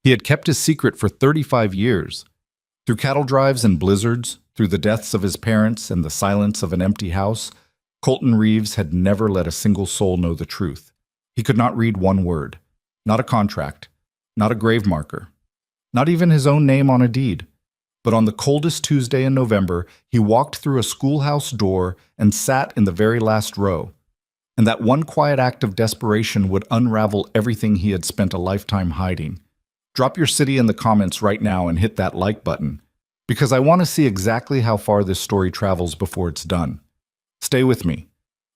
He had kept his secret for 35 years. Through cattle drives and blizzards, through the deaths of his parents and the silence of an empty house, Colton Reeves had never let a single soul know the truth. He could not read one word, not a contract, not a grave marker, not even his own name on a deed. But on the coldest Tuesday in November, he walked through a schoolhouse door and sat in the very last row. And that one quiet act of desperation would unravel everything he had spent a lifetime hiding. Drop your city in the comments right now and hit that like button, because I want to see exactly how far this story travels before it's done. Stay with me.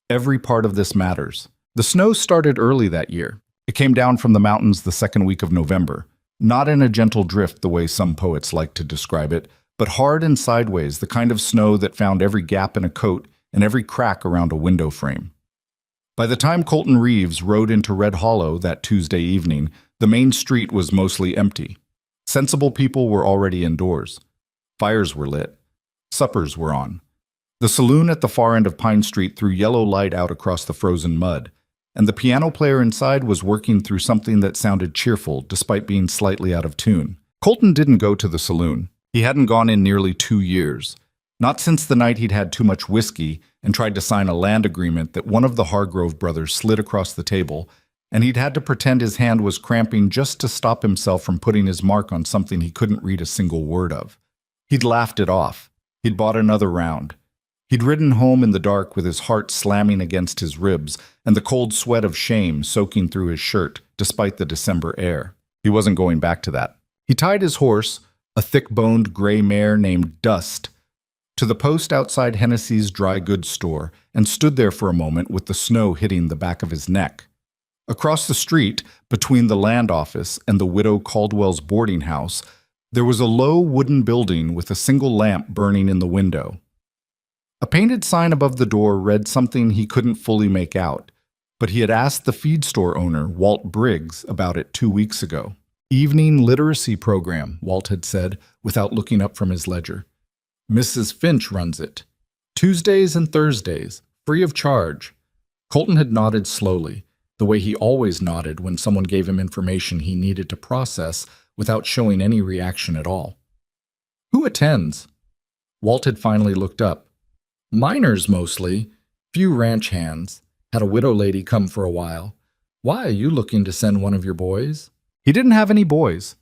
Every part of this matters. The snow started early that year. It came down from the mountains the second week of November, not in a gentle drift the way some poets like to describe it, but hard and sideways, the kind of snow that found every gap in a coat and every crack around a window frame. By the time Colton Reeves rode into Red Hollow that Tuesday evening, the main street was mostly empty. Sensible people were already indoors. Fires were lit. Suppers were on. The saloon at the far end of Pine Street threw yellow light out across the frozen mud, and the piano player inside was working through something that sounded cheerful despite being slightly out of tune. Colton didn't go to the saloon. He hadn't gone in nearly 2 years. Not since the night he'd had too much whiskey and tried to sign a land agreement that one of the Hargrove brothers slid across the table, and he'd had to pretend his hand was cramping just to stop himself from putting his mark on something he couldn't read a single word of. He'd laughed it off. He'd bought another round. He'd ridden home in the dark with his heart slamming against his ribs and the cold sweat of shame soaking through his shirt despite the December air. He wasn't going back to that. He tied his horse, a thick-boned gray mare named Dust, to the post outside Hennessy's dry goods store and stood there for a moment with the snow hitting the back of his neck. Across the street, between the land office and the widow Caldwell's boarding house, there was a low wooden building with a single lamp burning in the window. A painted sign above the door read something he couldn't fully make out, but he had asked the feed store owner, Walt Briggs, about it 2 weeks ago. Evening literacy program, Walt had said, without looking up from his ledger. Mrs. Finch runs it. Tuesdays and Thursdays, free of charge. Colton had nodded slowly, the way he always nodded when someone gave him information he needed to process without showing any reaction at all. Who attends? Walt had finally looked up. Miners mostly, few ranch hands, had a widow lady come for a while. Why are you looking to send one of your boys? He didn't have any boys.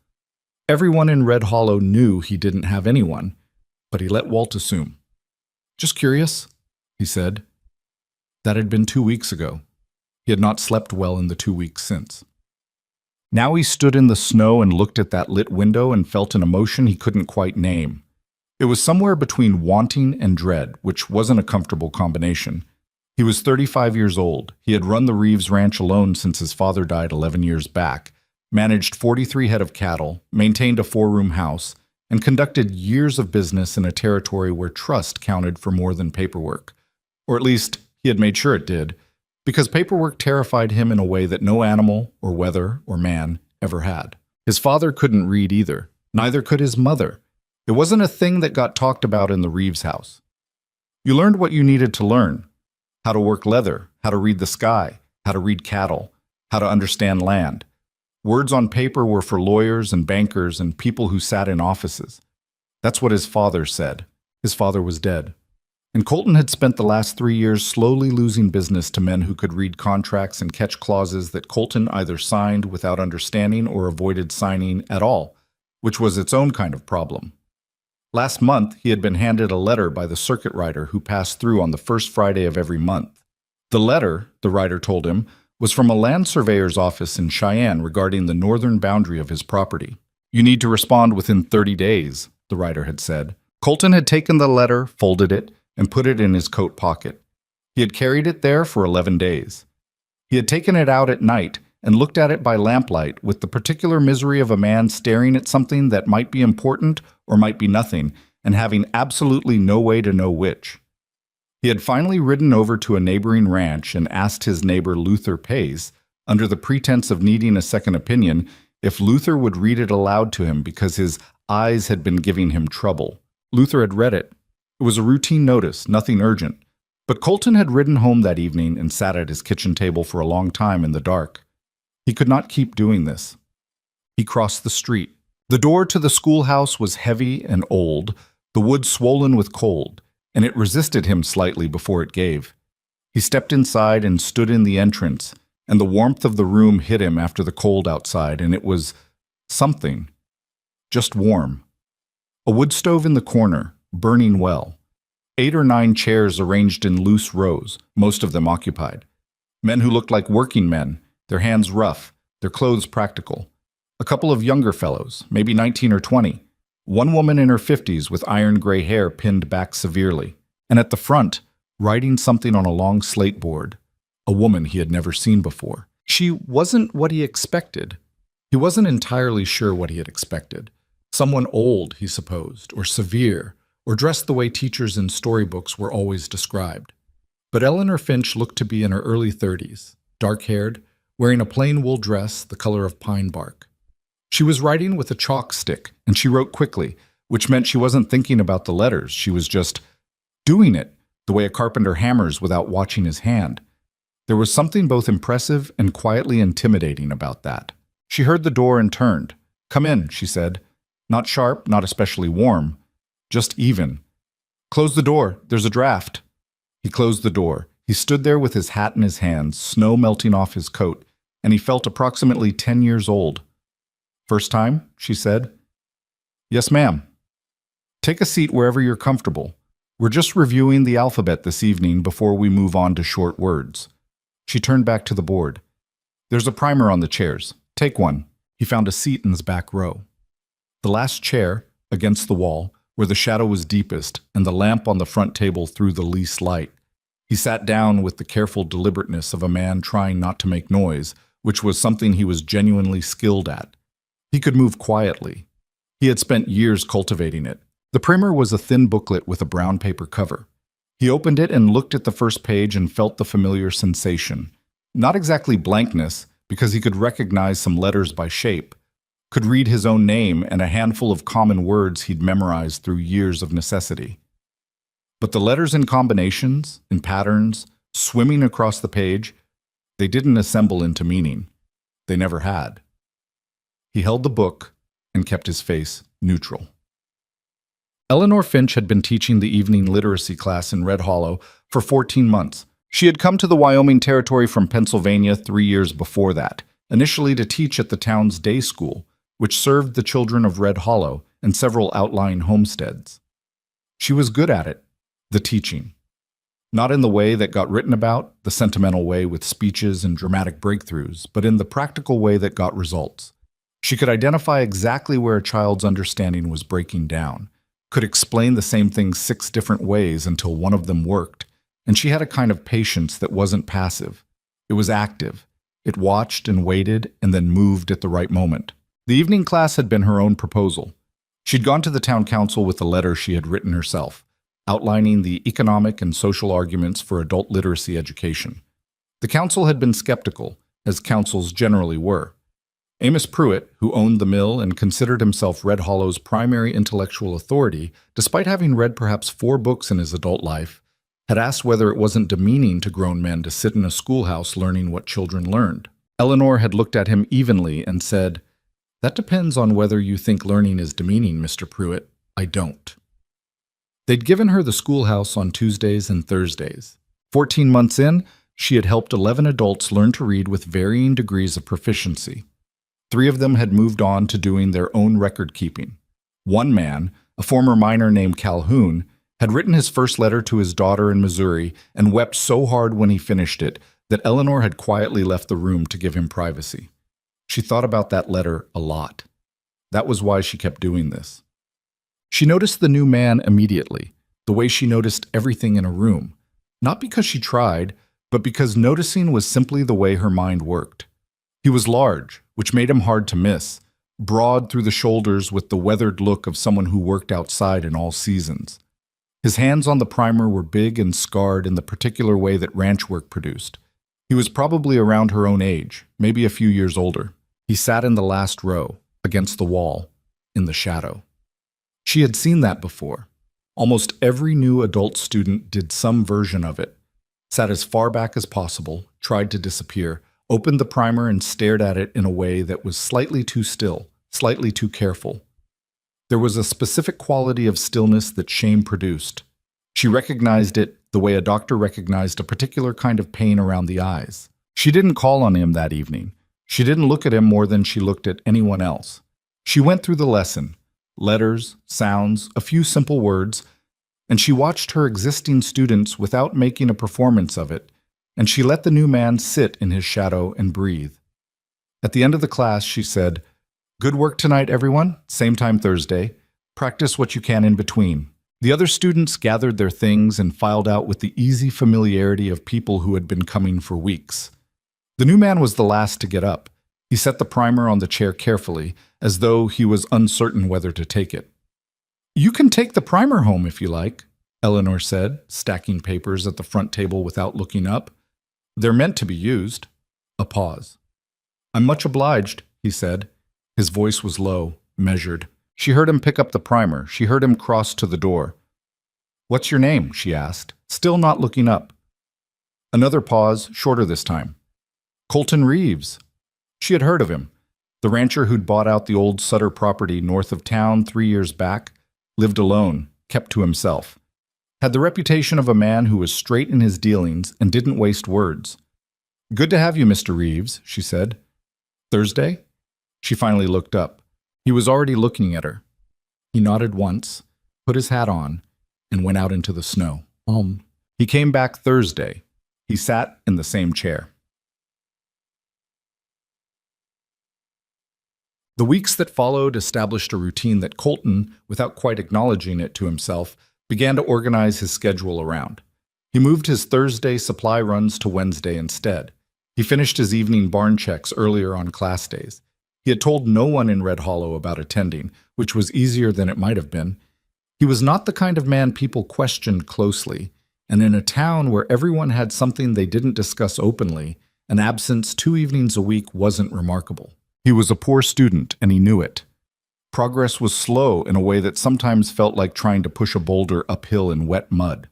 Everyone in Red Hollow knew he didn't have anyone, but he let Walt assume. Just curious, he said. That had been 2 weeks ago. He had not slept well in the 2 weeks since. Now he stood in the snow and looked at that lit window and felt an emotion he couldn't quite name. It was somewhere between wanting and dread, which wasn't a comfortable combination. He was 35 years old. He had run the Reeves Ranch alone since his father died 11 years back, managed 43 head of cattle, maintained a 4-room house, and conducted years of business in a territory where trust counted for more than paperwork. Or at least, he had made sure it did, because paperwork terrified him in a way that no animal, or weather, or man ever had. His father couldn't read either. Neither could his mother. It wasn't a thing that got talked about in the Reeves house. You learned what you needed to learn. How to work leather, how to read the sky, how to read cattle, how to understand land. Words on paper were for lawyers and bankers and people who sat in offices. That's what his father said. His father was dead. And Colton had spent the last 3 years slowly losing business to men who could read contracts and catch clauses that Colton either signed without understanding or avoided signing at all, which was its own kind of problem. Last month, he had been handed a letter by the circuit rider who passed through on the first Friday of every month. The letter, the rider told him, was from a land surveyor's office in Cheyenne regarding the northern boundary of his property. You need to respond within 30 days, the rider had said. Colton had taken the letter, folded it, and put it in his coat pocket. He had carried it there for 11 days. He had taken it out at night and looked at it by lamplight with the particular misery of a man staring at something that might be important or might be nothing, and having absolutely no way to know which. He had finally ridden over to a neighboring ranch and asked his neighbor Luther Pace, under the pretense of needing a second opinion, if Luther would read it aloud to him because his eyes had been giving him trouble. Luther had read it. It was a routine notice, nothing urgent. But Colton had ridden home that evening and sat at his kitchen table for a long time in the dark. He could not keep doing this. He crossed the street. The door to the schoolhouse was heavy and old, the wood swollen with cold, and it resisted him slightly before it gave. He stepped inside and stood in the entrance, and the warmth of the room hit him after the cold outside, and it was something, just warm. A wood stove in the corner, burning well. 8 or 9 chairs arranged in loose rows, most of them occupied. Men who looked like working men, their hands rough, their clothes practical. A couple of younger fellows, maybe 19 or 20. One woman in her 50s with iron gray hair pinned back severely. And at the front, writing something on a long slate board, a woman he had never seen before. She wasn't what he expected. He wasn't entirely sure what he had expected. Someone old, he supposed, or severe, or dressed the way teachers in storybooks were always described. But Eleanor Finch looked to be in her early 30s, dark-haired, wearing a plain wool dress the color of pine bark. She was writing with a chalk stick, and she wrote quickly, which meant she wasn't thinking about the letters. She was just doing it, the way a carpenter hammers without watching his hand. There was something both impressive and quietly intimidating about that. She heard the door and turned. "Come in," she said. Not sharp, not especially warm, just even. "Close the door. There's a draft." He closed the door. He stood there with his hat in his hands, snow melting off his coat, and he felt approximately 10 years old. "First time?" she said. "Yes, ma'am." "Take a seat wherever you're comfortable. We're just reviewing the alphabet this evening before we move on to short words." She turned back to the board. "There's a primer on the chairs. Take one." He found a seat in his back row. The last chair, against the wall, where the shadow was deepest and the lamp on the front table threw the least light. He sat down with the careful deliberateness of a man trying not to make noise, which was something he was genuinely skilled at. He could move quietly. He had spent years cultivating it. The primer was a thin booklet with a brown paper cover. He opened it and looked at the first page and felt the familiar sensation. Not exactly blankness, because he could recognize some letters by shape, could read his own name and a handful of common words he'd memorized through years of necessity. But the letters in combinations, in patterns, swimming across the page, they didn't assemble into meaning. They never had. He held the book and kept his face neutral. Eleanor Finch had been teaching the evening literacy class in Red Hollow for 14 months. She had come to the Wyoming Territory from Pennsylvania 3 years before that, initially to teach at the town's day school, which served the children of Red Hollow and several outlying homesteads. She was good at it, the teaching. Not in the way that got written about, the sentimental way with speeches and dramatic breakthroughs, but in the practical way that got results. She could identify exactly where a child's understanding was breaking down, could explain the same thing 6 different ways until one of them worked, and she had a kind of patience that wasn't passive. It was active. It watched and waited and then moved at the right moment. The evening class had been her own proposal. She'd gone to the town council with a letter she had written herself, outlining the economic and social arguments for adult literacy education. The council had been skeptical, as councils generally were. Amos Pruitt, who owned the mill and considered himself Red Hollow's primary intellectual authority, despite having read perhaps 4 books in his adult life, had asked whether it wasn't demeaning to grown men to sit in a schoolhouse learning what children learned. Eleanor had looked at him evenly and said, "That depends on whether you think learning is demeaning, Mr. Pruitt. I don't." They'd given her the schoolhouse on Tuesdays and Thursdays. 14 months in, she had helped 11 adults learn to read with varying degrees of proficiency. 3 of them had moved on to doing their own record keeping. One man, a former miner named Calhoun, had written his first letter to his daughter in Missouri and wept so hard when he finished it that Eleanor had quietly left the room to give him privacy. She thought about that letter a lot. That was why she kept doing this. She noticed the new man immediately, the way she noticed everything in a room, not because she tried, but because noticing was simply the way her mind worked. He was large, which made him hard to miss, broad through the shoulders with the weathered look of someone who worked outside in all seasons. His hands on the primer were big and scarred in the particular way that ranch work produced. He was probably around her own age, maybe a few years older. He sat in the last row, against the wall, in the shadow. She had seen that before. Almost every new adult student did some version of it, sat as far back as possible, tried to disappear, opened the primer and stared at it in a way that was slightly too still, slightly too careful. There was a specific quality of stillness that shame produced. She recognized it the way a doctor recognized a particular kind of pain around the eyes. She didn't call on him that evening. She didn't look at him more than she looked at anyone else. She went through the lesson, letters, sounds, a few simple words, and she watched her existing students without making a performance of it, and she let the new man sit in his shadow and breathe. At the end of the class, she said, "Good work tonight, everyone. Same time Thursday. Practice what you can in between." The other students gathered their things and filed out with the easy familiarity of people who had been coming for weeks. The new man was the last to get up. He set the primer on the chair carefully, as though he was uncertain whether to take it. "You can take the primer home if you like," Eleanor said, stacking papers at the front table without looking up. "They're meant to be used." A pause. "I'm much obliged," he said. His voice was low, measured. She heard him pick up the primer. She heard him cross to the door. "What's your name?" she asked, still not looking up. Another pause, shorter this time. "Colton Reeves." She had heard of him. The rancher who'd bought out the old Sutter property north of town 3 years back, lived alone, kept to himself. Had the reputation of a man who was straight in his dealings and didn't waste words. "Good to have you, Mr. Reeves," she said. "Thursday?" She finally looked up. He was already looking at her. He nodded once, put his hat on, and went out into the snow. He came back Thursday. He sat in the same chair. The weeks that followed established a routine that Colton, without quite acknowledging it to himself, began to organize his schedule around. He moved his Thursday supply runs to Wednesday instead. He finished his evening barn checks earlier on class days. He had told no one in Red Hollow about attending, which was easier than it might have been. He was not the kind of man people questioned closely, and in a town where everyone had something they didn't discuss openly, an absence 2 evenings a week wasn't remarkable. He was a poor student, and he knew it. Progress was slow in a way that sometimes felt like trying to push a boulder uphill in wet mud.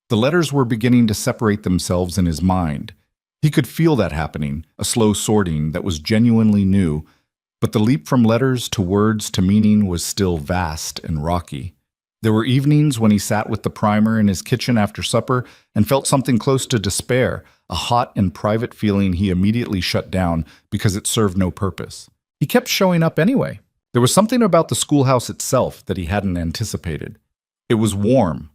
The letters were beginning to separate themselves in his mind. He could feel that happening, a slow sorting that was genuinely new, but the leap from letters to words to meaning was still vast and rocky. There were evenings when he sat with the primer in his kitchen after supper and felt something close to despair, a hot and private feeling he immediately shut down because it served no purpose. He kept showing up anyway. There was something about the schoolhouse itself that he hadn't anticipated. It was warm,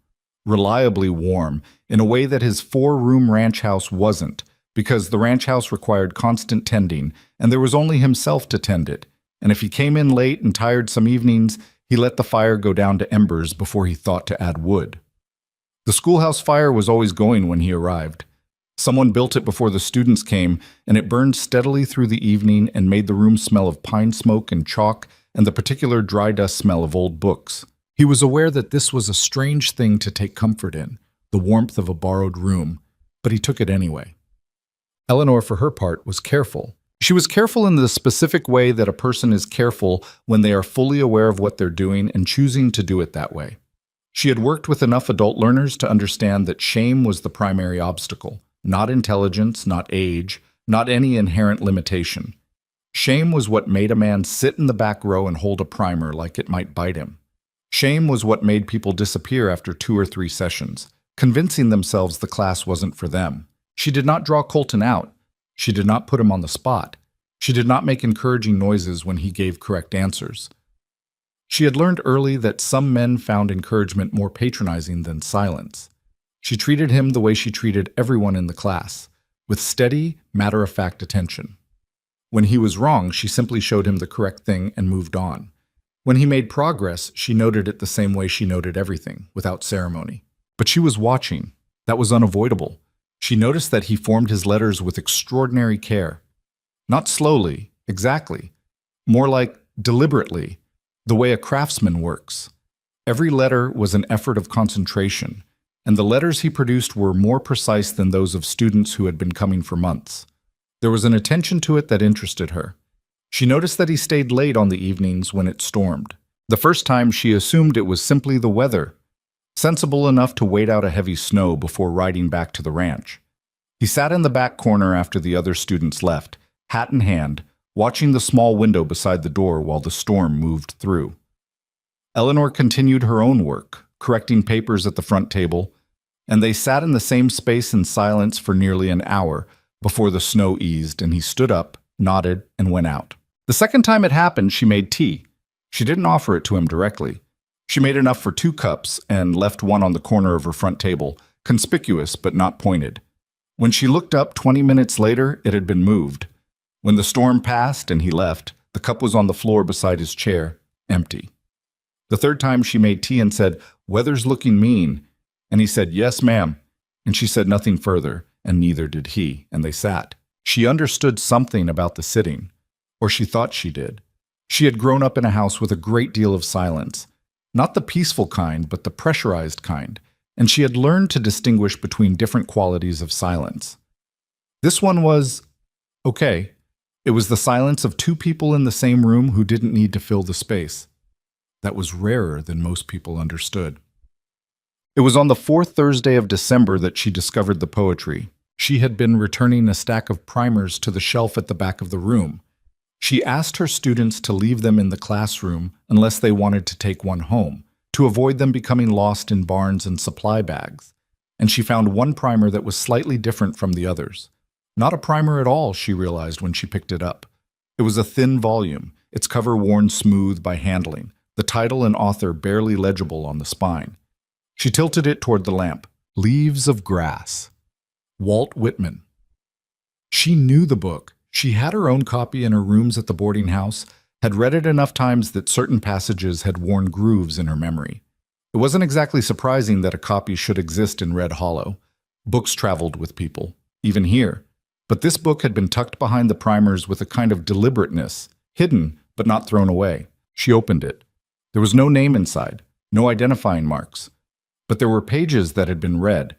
reliably warm, in a way that his 4-room ranch house wasn't, because the ranch house required constant tending, and there was only himself to tend it. And if he came in late and tired some evenings, he let the fire go down to embers before he thought to add wood. The schoolhouse fire was always going when he arrived. Someone built it before the students came, and it burned steadily through the evening and made the room smell of pine smoke and chalk and the particular dry dust smell of old books. He was aware that this was a strange thing to take comfort in, the warmth of a borrowed room, but he took it anyway. Eleanor, for her part, was careful. She was careful in the specific way that a person is careful when they are fully aware of what they're doing and choosing to do it that way. She had worked with enough adult learners to understand that shame was the primary obstacle, not intelligence, not age, not any inherent limitation. Shame was what made a man sit in the back row and hold a primer like it might bite him. Shame was what made people disappear after 2 or 3 sessions, convincing themselves the class wasn't for them. She did not draw Colton out. She did not put him on the spot. She did not make encouraging noises when he gave correct answers. She had learned early that some men found encouragement more patronizing than silence. She treated him the way she treated everyone in the class, with steady, matter-of-fact attention. When he was wrong, she simply showed him the correct thing and moved on. When he made progress, she noted it the same way she noted everything, without ceremony. But she was watching. That was unavoidable. She noticed that he formed his letters with extraordinary care. Not slowly, exactly. More like deliberately, the way a craftsman works. Every letter was an effort of concentration, and the letters he produced were more precise than those of students who had been coming for months. There was an attention to it that interested her. She noticed that he stayed late on the evenings when it stormed. The first time she assumed it was simply the weather, sensible enough to wait out a heavy snow before riding back to the ranch. He sat in the back corner after the other students left, hat in hand, watching the small window beside the door while the storm moved through. Eleanor continued her own work, correcting papers at the front table, and they sat in the same space in silence for nearly an hour before the snow eased and he stood up, nodded, and went out. The second time it happened, she made tea. She didn't offer it to him directly. She made enough for 2 cups and left one on the corner of her front table, conspicuous but not pointed. When she looked up 20 minutes later, it had been moved. When the storm passed and he left, the cup was on the floor beside his chair, empty. The third time she made tea and said, "Weather's looking mean." And he said, "Yes, ma'am." And she said nothing further, and neither did he, and they sat. She understood something about the sitting, or she thought she did. She had grown up in a house with a great deal of silence, not the peaceful kind, but the pressurized kind, and she had learned to distinguish between different qualities of silence. This one was okay. It was the silence of 2 people in the same room who didn't need to fill the space. That was rarer than most people understood. It was on the 4th Thursday of December that she discovered the poetry. She had been returning a stack of primers to the shelf at the back of the room. She asked her students to leave them in the classroom unless they wanted to take one home, to avoid them becoming lost in barns and supply bags. And she found one primer that was slightly different from the others. Not a primer at all, she realized when she picked it up. It was a thin volume, its cover worn smooth by handling, the title and author barely legible on the spine. She tilted it toward the lamp. Leaves of Grass. Walt Whitman. She knew the book. She had her own copy in her rooms at the boarding house, had read it enough times that certain passages had worn grooves in her memory. It wasn't exactly surprising that a copy should exist in Red Hollow. Books traveled with people, even here. But this book had been tucked behind the primers with a kind of deliberateness, hidden but not thrown away. She opened it. There was no name inside, no identifying marks. But there were pages that had been read.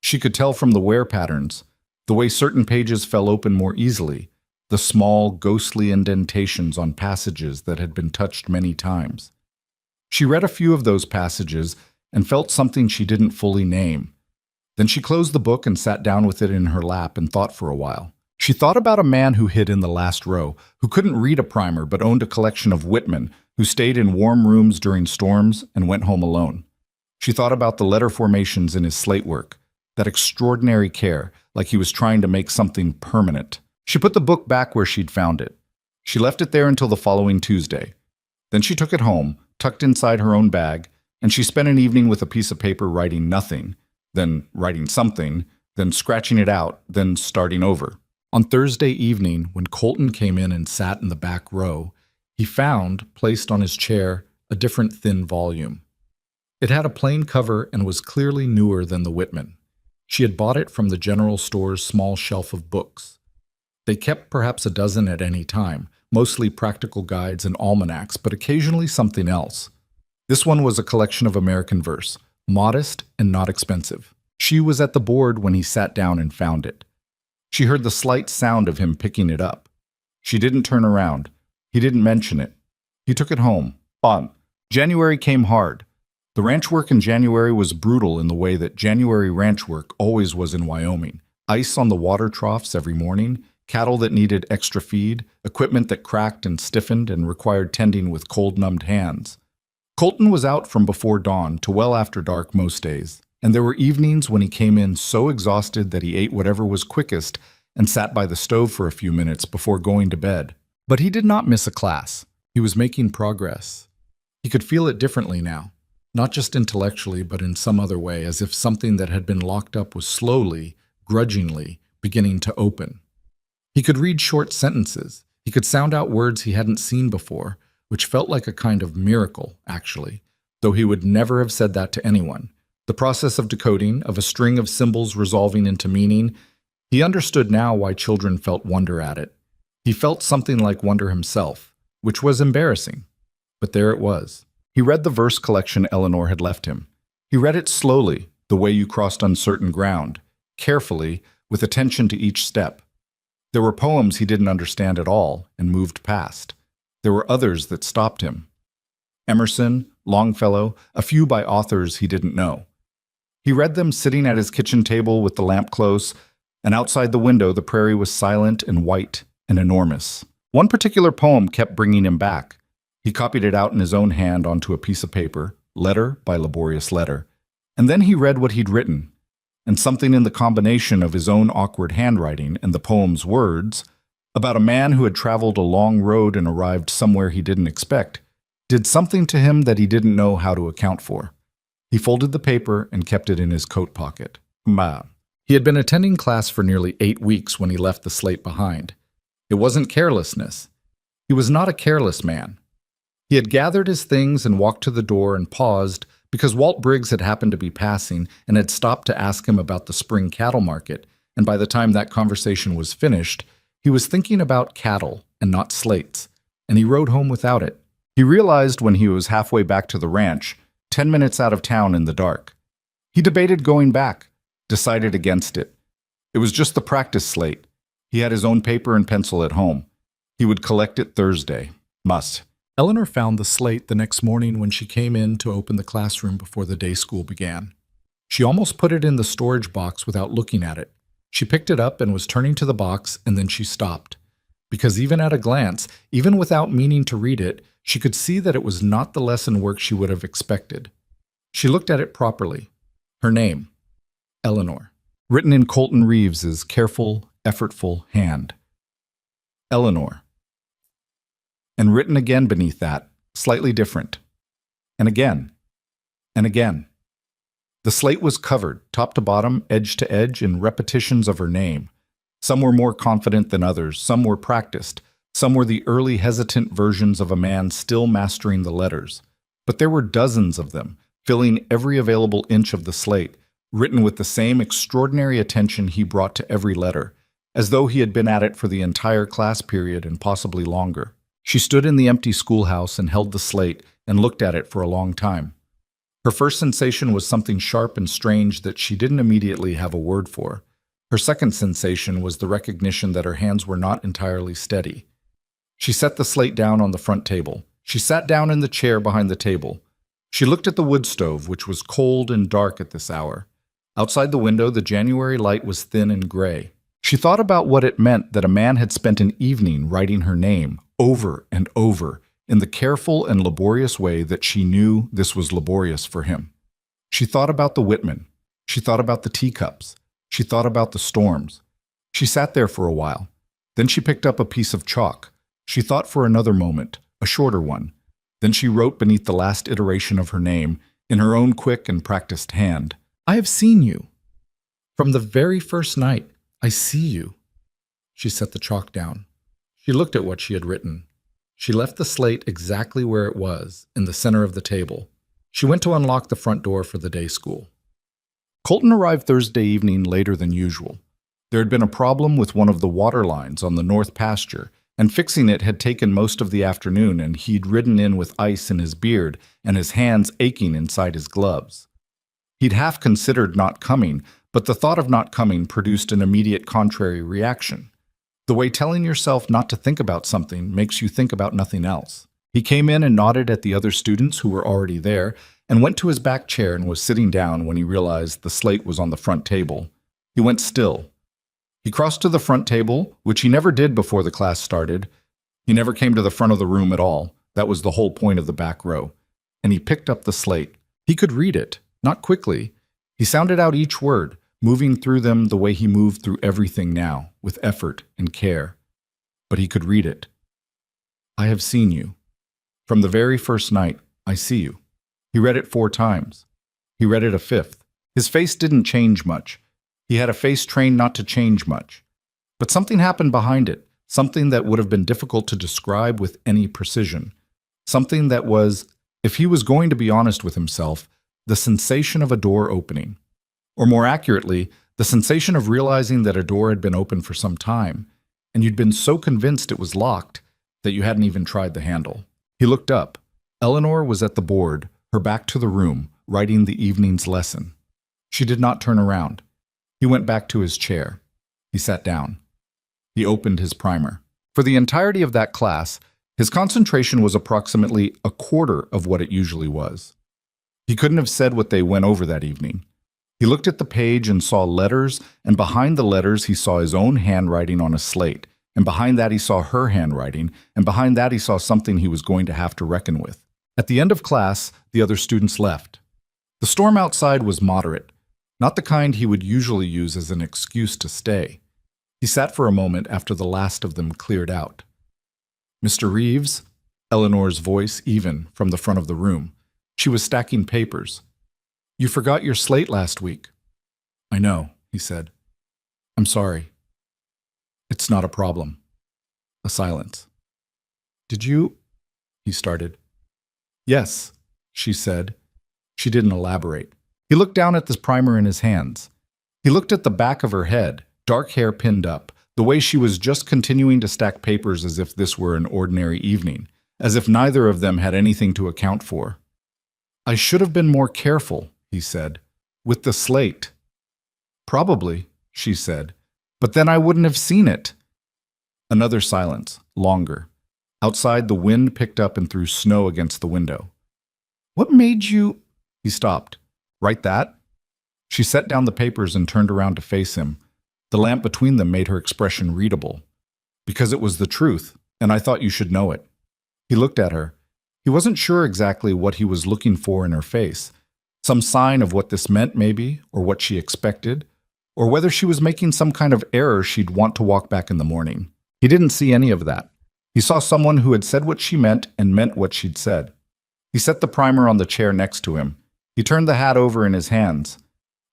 She could tell from the wear patterns, the way certain pages fell open more easily, the small, ghostly indentations on passages that had been touched many times. She read a few of those passages and felt something she didn't fully name. Then she closed the book and sat down with it in her lap and thought for a while. She thought about a man who hid in the last row, who couldn't read a primer but owned a collection of Whitman, who stayed in warm rooms during storms and went home alone. She thought about the letter formations in his slate work, that extraordinary care, like he was trying to make something permanent. She put the book back where she'd found it. She left it there until the following Tuesday. Then she took it home, tucked inside her own bag, and she spent an evening with a piece of paper writing nothing, then writing something, then scratching it out, then starting over. On Thursday evening, when Colton came in and sat in the back row, he found, placed on his chair, a different thin volume. It had a plain cover and was clearly newer than the Whitman. She had bought it from the general store's small shelf of books. They kept perhaps a dozen at any time, mostly practical guides and almanacs, but occasionally something else. This one was a collection of American verse, modest and not expensive. She was at the board when he sat down and found it. She heard the slight sound of him picking it up. She didn't turn around. He didn't mention it. He took it home. On. January came hard. The ranch work in January was brutal in the way that January ranch work always was in Wyoming. Ice on the water troughs every morning, cattle that needed extra feed, equipment that cracked and stiffened and required tending with cold-numbed hands. Colton was out from before dawn to well after dark most days, and there were evenings when he came in so exhausted that he ate whatever was quickest and sat by the stove for a few minutes before going to bed. But he did not miss a class. He was making progress. He could feel it differently now. Not just intellectually, but in some other way, as if something that had been locked up was slowly, grudgingly, beginning to open. He could read short sentences. He could sound out words he hadn't seen before, which felt like a kind of miracle, actually, though he would never have said that to anyone. The process of decoding, of a string of symbols resolving into meaning, he understood now why children felt wonder at it. He felt something like wonder himself, which was embarrassing. But there it was. He read the verse collection Eleanor had left him. He read it slowly, the way you crossed uncertain ground, carefully, with attention to each step. There were poems he didn't understand at all and moved past. There were others that stopped him. Emerson, Longfellow, a few by authors he didn't know. He read them sitting at his kitchen table with the lamp close, And outside the window, the prairie was silent and white and enormous. One particular poem kept bringing him back. He copied it out in his own hand onto a piece of paper, letter by laborious letter. And then he read what he'd written. And something in the combination of his own awkward handwriting and the poem's words, about a man who had traveled a long road and arrived somewhere he didn't expect, did something to him that he didn't know how to account for. He folded the paper and kept it in his coat pocket. He had been attending class for nearly 8 weeks when he left the slate behind. It wasn't carelessness. He was not a careless man. He had gathered his things and walked to the door and paused because Walt Briggs had happened to be passing and had stopped to ask him about the spring cattle market, and by the time that conversation was finished, he was thinking about cattle and not slates, and he rode home without it. He realized when he was halfway back to the ranch, 10 minutes out of town in the dark. He debated going back, decided against it. It was just the practice slate. He had his own paper and pencil at home. He would collect it Thursday. Must. Eleanor found the slate the next morning when she came in to open the classroom before the day school began. She almost put it in the storage box without looking at it. She picked it up and was turning to the box, and then she stopped. Because even at a glance, even without meaning to read it, she could see that it was not the lesson work she would have expected. She looked at it properly. Her name, Eleanor, written in Colton Reeves's careful, effortful hand. Eleanor. And written again beneath that, slightly different. And again. And again. The slate was covered, top to bottom, edge to edge, in repetitions of her name. Some were more confident than others, some were practiced, some were the early hesitant versions of a man still mastering the letters. But there were dozens of them, filling every available inch of the slate, written with the same extraordinary attention he brought to every letter, as though he had been at it for the entire class period and possibly longer. She stood in the empty schoolhouse and held the slate and looked at it for a long time. Her first sensation was something sharp and strange that she didn't immediately have a word for. Her second sensation was the recognition that her hands were not entirely steady. She set the slate down on the front table. She sat down in the chair behind the table. She looked at the wood stove, which was cold and dark at this hour. Outside the window, the January light was thin and gray. She thought about what it meant that a man had spent an evening writing her name over and over in the careful and laborious way that she knew this was laborious for him. She thought about the Whitman. She thought about the teacups. She thought about the storms. She sat there for a while. Then she picked up a piece of chalk. She thought for another moment, a shorter one. Then she wrote beneath the last iteration of her name, in her own quick and practiced hand, "I have seen you. From the very first night, I see you." She set the chalk down. She looked at what she had written. She left the slate exactly where it was, in the center of the table. She went to unlock the front door for the day school. Colton arrived Thursday evening later than usual. There had been a problem with one of the water lines on the north pasture, and fixing it had taken most of the afternoon, and he'd ridden in with ice in his beard and his hands aching inside his gloves. He'd half considered not coming, but the thought of not coming produced an immediate contrary reaction. The way telling yourself not to think about something makes you think about nothing else. He came in and nodded at the other students who were already there, and went to his back chair and was sitting down when he realized the slate was on the front table. He went still. He crossed to the front table, which he never did before the class started. He never came to the front of the room at all. That was the whole point of the back row. And he picked up the slate. He could read it, not quickly. He sounded out each word, moving through them the way he moved through everything now, with effort and care. But he could read it. "I have seen you. From the very first night, I see you." He read it 4 times. He read it a 5th. His face didn't change much. He had a face trained not to change much. But something happened behind it, something that would have been difficult to describe with any precision. Something that was, if he was going to be honest with himself, the sensation of a door opening. Or more accurately, the sensation of realizing that a door had been open for some time, and you'd been so convinced it was locked that you hadn't even tried the handle. He looked up. Eleanor was at the board, her back to the room, writing the evening's lesson. She did not turn around. He went back to his chair. He sat down. He opened his primer. For the entirety of that class, his concentration was approximately a quarter of what it usually was. He couldn't have said what they went over that evening. He looked at the page and saw letters, and behind the letters he saw his own handwriting on a slate, and behind that he saw her handwriting, and behind that he saw something he was going to have to reckon with. At the end of class, the other students left. The storm outside was moderate, not the kind he would usually use as an excuse to stay. He sat for a moment after the last of them cleared out. "Mr. Reeves?" Eleanor's voice even from the front of the room. She was stacking papers. "You forgot your slate last week." "I know," he said. "I'm sorry." "It's not a problem." A silence. "Did you—" he started. "Yes," she said. She didn't elaborate. He looked down at the primer in his hands. He looked at the back of her head, dark hair pinned up, the way she was just continuing to stack papers as if this were an ordinary evening, as if neither of them had anything to account for. "I should have been more careful," he said, "with the slate." "Probably," she said, "but then I wouldn't have seen it." Another silence, longer. Outside, the wind picked up and threw snow against the window. "What made you—" He stopped. "Write that?" She set down the papers and turned around to face him. The lamp between them made her expression readable. "Because it was the truth, and I thought you should know it." He looked at her. He wasn't sure exactly what he was looking for in her face. Some sign of what this meant, maybe, or what she expected, or whether she was making some kind of error she'd want to walk back in the morning. He didn't see any of that. He saw someone who had said what she meant and meant what she'd said. He set the primer on the chair next to him. He turned the hat over in his hands.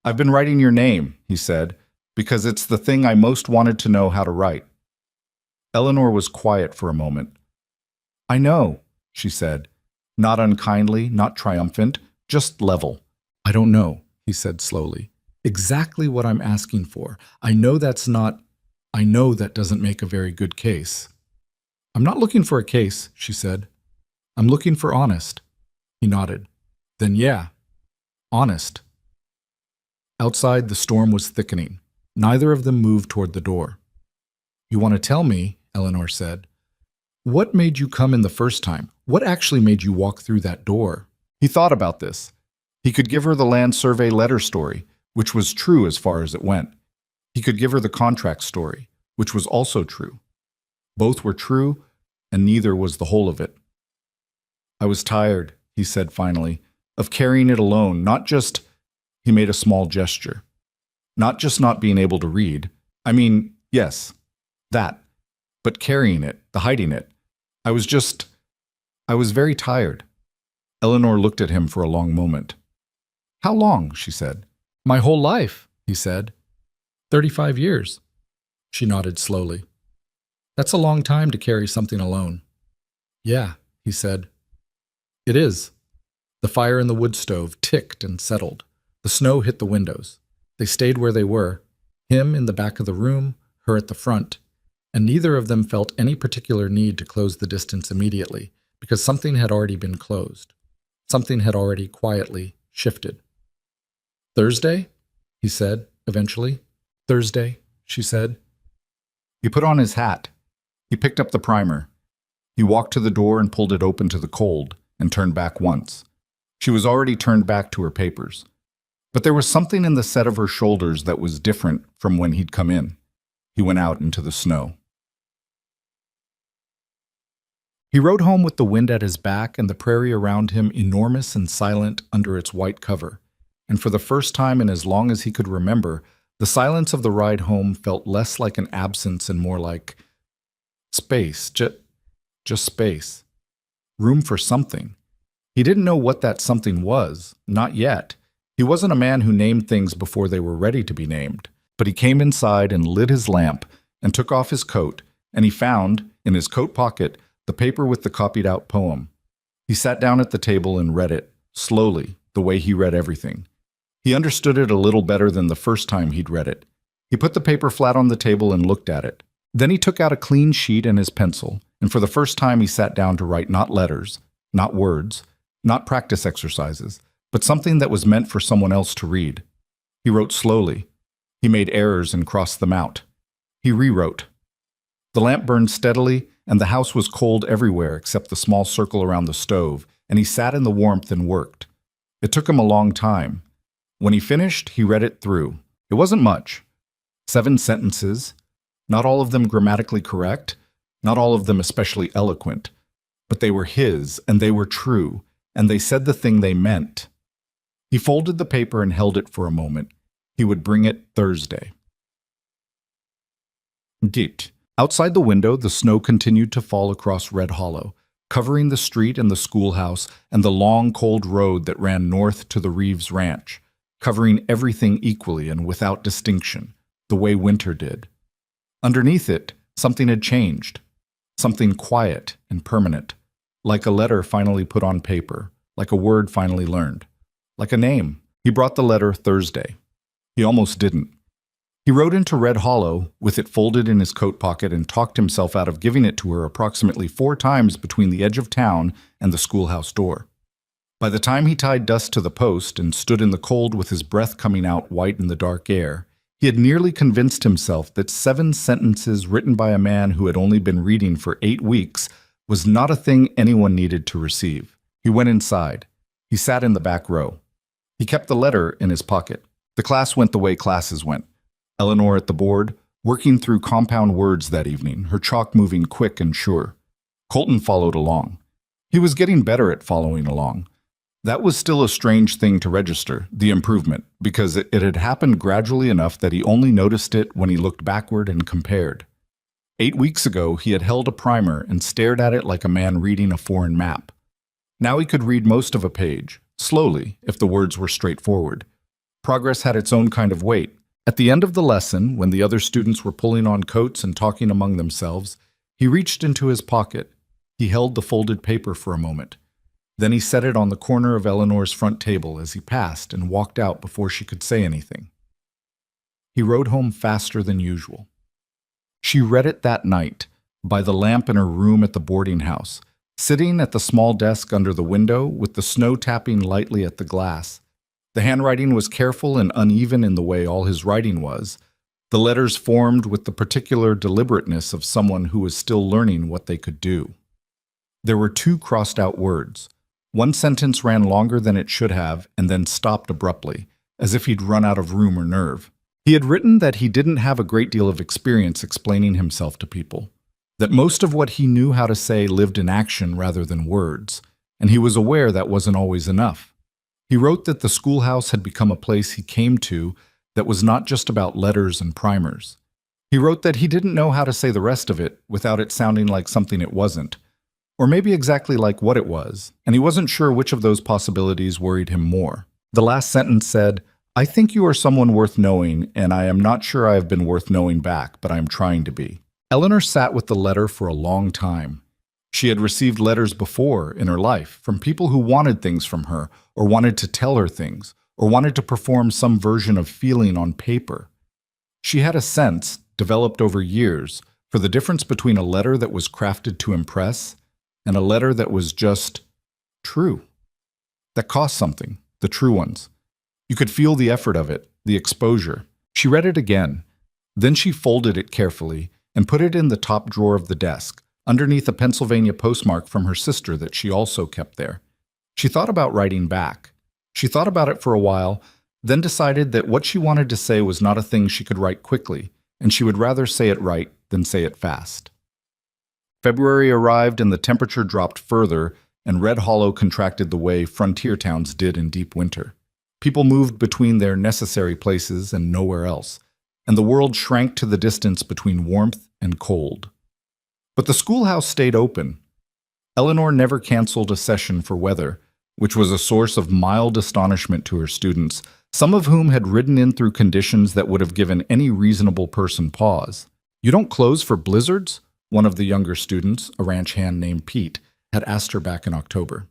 "I've been writing your name," he said, "because it's the thing I most wanted to know how to write." Eleanor was quiet for a moment. "I know," she said, not unkindly, not triumphant, just level. "I don't know," he said slowly. "Exactly what I'm asking for. I know that doesn't make a very good case." "I'm not looking for a case," she said. "I'm looking for honest." He nodded. "Then yeah, honest." Outside, the storm was thickening. Neither of them moved toward the door. "You want to tell me," Eleanor said, "what made you come in the first time? What actually made you walk through that door?" He thought about this. He could give her the land survey letter story, which was true as far as it went. He could give her the contract story, which was also true. Both were true, and neither was the whole of it. "I was tired," he said finally, "of carrying it alone, not just—" He made a small gesture. "Not just not being able to read. I mean, yes, that. But carrying it, the hiding it. I was very tired." Eleanor looked at him for a long moment. "How long?" she said. "My whole life," he said. 35 years. She nodded slowly. "That's a long time to carry something alone." "Yeah," he said. "It is." The fire in the wood stove ticked and settled. The snow hit the windows. They stayed where they were, him in the back of the room, her at the front, and neither of them felt any particular need to close the distance immediately, because something had already been closed. Something had already quietly shifted. "Thursday?" he said, eventually. "Thursday," she said. He put on his hat. He picked up the primer. He walked to the door and pulled it open to the cold, and turned back once. She was already turned back to her papers. But there was something in the set of her shoulders that was different from when he'd come in. He went out into the snow. He rode home with the wind at his back and the prairie around him enormous and silent under its white cover. And for the first time in as long as he could remember, the silence of the ride home felt less like an absence and more like space, just space. Room for something. He didn't know what that something was, not yet. He wasn't a man who named things before they were ready to be named. But he came inside and lit his lamp and took off his coat, and he found, in his coat pocket, the paper with the copied-out poem. He sat down at the table and read it, slowly, the way he read everything. He understood it a little better than the first time he'd read it. He put the paper flat on the table and looked at it. Then he took out a clean sheet and his pencil, and for the first time he sat down to write not letters, not words, not practice exercises, but something that was meant for someone else to read. He wrote slowly. He made errors and crossed them out. He rewrote. The lamp burned steadily, and the house was cold everywhere except the small circle around the stove, and he sat in the warmth and worked. It took him a long time. When he finished, he read it through. It wasn't much. 7 sentences, not all of them grammatically correct, not all of them especially eloquent, but they were his, and they were true, and they said the thing they meant. He folded the paper and held it for a moment. He would bring it Thursday. Dit. Outside the window, the snow continued to fall across Red Hollow, covering the street and the schoolhouse and the long, cold road that ran north to the Reeves Ranch, covering everything equally and without distinction, the way winter did. Underneath it, something had changed, something quiet and permanent, like a letter finally put on paper, like a word finally learned, like a name. He brought the letter Thursday. He almost didn't. He rode into Red Hollow with it folded in his coat pocket and talked himself out of giving it to her approximately 4 times between the edge of town and the schoolhouse door. By the time he tied dust to the post and stood in the cold with his breath coming out white in the dark air, he had nearly convinced himself that 7 sentences written by a man who had only been reading for 8 weeks was not a thing anyone needed to receive. He went inside. He sat in the back row. He kept the letter in his pocket. The class went the way classes went. Eleanor at the board, working through compound words that evening, her chalk moving quick and sure. Colton followed along. He was getting better at following along. That was still a strange thing to register, the improvement, because it had happened gradually enough that he only noticed it when he looked backward and compared. 8 weeks ago, he had held a primer and stared at it like a man reading a foreign map. Now he could read most of a page, slowly, if the words were straightforward. Progress had its own kind of weight. At the end of the lesson, when the other students were pulling on coats and talking among themselves, he reached into his pocket. He held the folded paper for a moment. Then he set it on the corner of Eleanor's front table as he passed and walked out before she could say anything. He rode home faster than usual. She read it that night, by the lamp in her room at the boarding house, sitting at the small desk under the window with the snow tapping lightly at the glass. The handwriting was careful and uneven in the way all his writing was, the letters formed with the particular deliberateness of someone who was still learning what they could do. There were 2 crossed-out words. One sentence ran longer than it should have and then stopped abruptly, as if he'd run out of room or nerve. He had written that he didn't have a great deal of experience explaining himself to people, that most of what he knew how to say lived in action rather than words, and he was aware that wasn't always enough. He wrote that the schoolhouse had become a place he came to that was not just about letters and primers. He wrote that he didn't know how to say the rest of it without it sounding like something it wasn't, or maybe exactly like what it was, and he wasn't sure which of those possibilities worried him more. The last sentence said, "I think you are someone worth knowing, and I am not sure I have been worth knowing back, but I am trying to be." Eleanor sat with the letter for a long time. She had received letters before in her life from people who wanted things from her, or wanted to tell her things, or wanted to perform some version of feeling on paper. She had a sense, developed over years, for the difference between a letter that was crafted to impress and a letter that was just true, that cost something, the true ones. You could feel the effort of it, the exposure. She read it again. Then she folded it carefully and put it in the top drawer of the desk, underneath a Pennsylvania postmark from her sister that she also kept there. She thought about writing back. She thought about it for a while, then decided that what she wanted to say was not a thing she could write quickly, and she would rather say it right than say it fast. February arrived and the temperature dropped further, and Red Hollow contracted the way frontier towns did in deep winter. People moved between their necessary places and nowhere else, and the world shrank to the distance between warmth and cold. But the schoolhouse stayed open. Eleanor never canceled a session for weather, which was a source of mild astonishment to her students, some of whom had ridden in through conditions that would have given any reasonable person pause. "You don't close for blizzards?" One of the younger students, a ranch hand named Pete, had asked her back in October.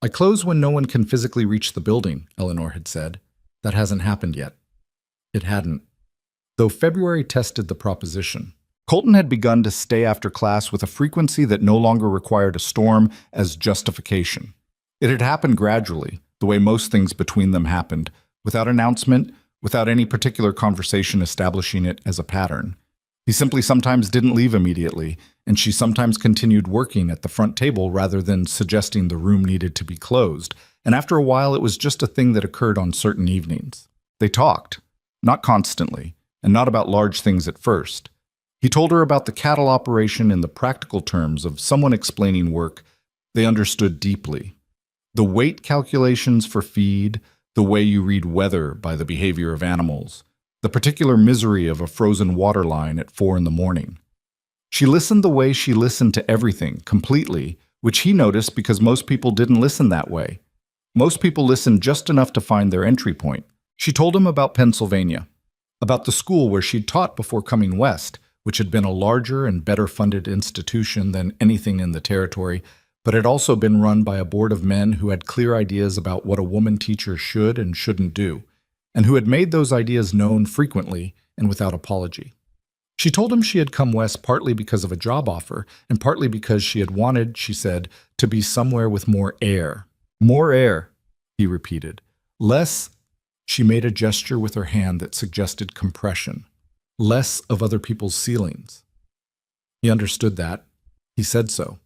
"I close when no one can physically reach the building," Eleanor had said. "That hasn't happened yet." It hadn't, though February tested the proposition. Colton had begun to stay after class with a frequency that no longer required a storm as justification. It had happened gradually, the way most things between them happened, without announcement, without any particular conversation establishing it as a pattern. He simply sometimes didn't leave immediately, and she sometimes continued working at the front table rather than suggesting the room needed to be closed, and after a while it was just a thing that occurred on certain evenings. They talked, not constantly, and not about large things at first. He told her about the cattle operation in the practical terms of someone explaining work they understood deeply. The weight calculations for feed, the way you read weather by the behavior of animals, the particular misery of a frozen water line at 4 in the morning. She listened the way she listened to everything, completely, which he noticed because most people didn't listen that way. Most people listened just enough to find their entry point. She told him about Pennsylvania, about the school where she'd taught before coming west, which had been a larger and better funded institution than anything in the territory, but had also been run by a board of men who had clear ideas about what a woman teacher should and shouldn't do, and who had made those ideas known frequently and without apology. She told him she had come west partly because of a job offer, and partly because she had wanted, she said, to be somewhere with more air. More air, he repeated. Less, she made a gesture with her hand that suggested compression. Less of other people's ceilings. He understood that. He said so.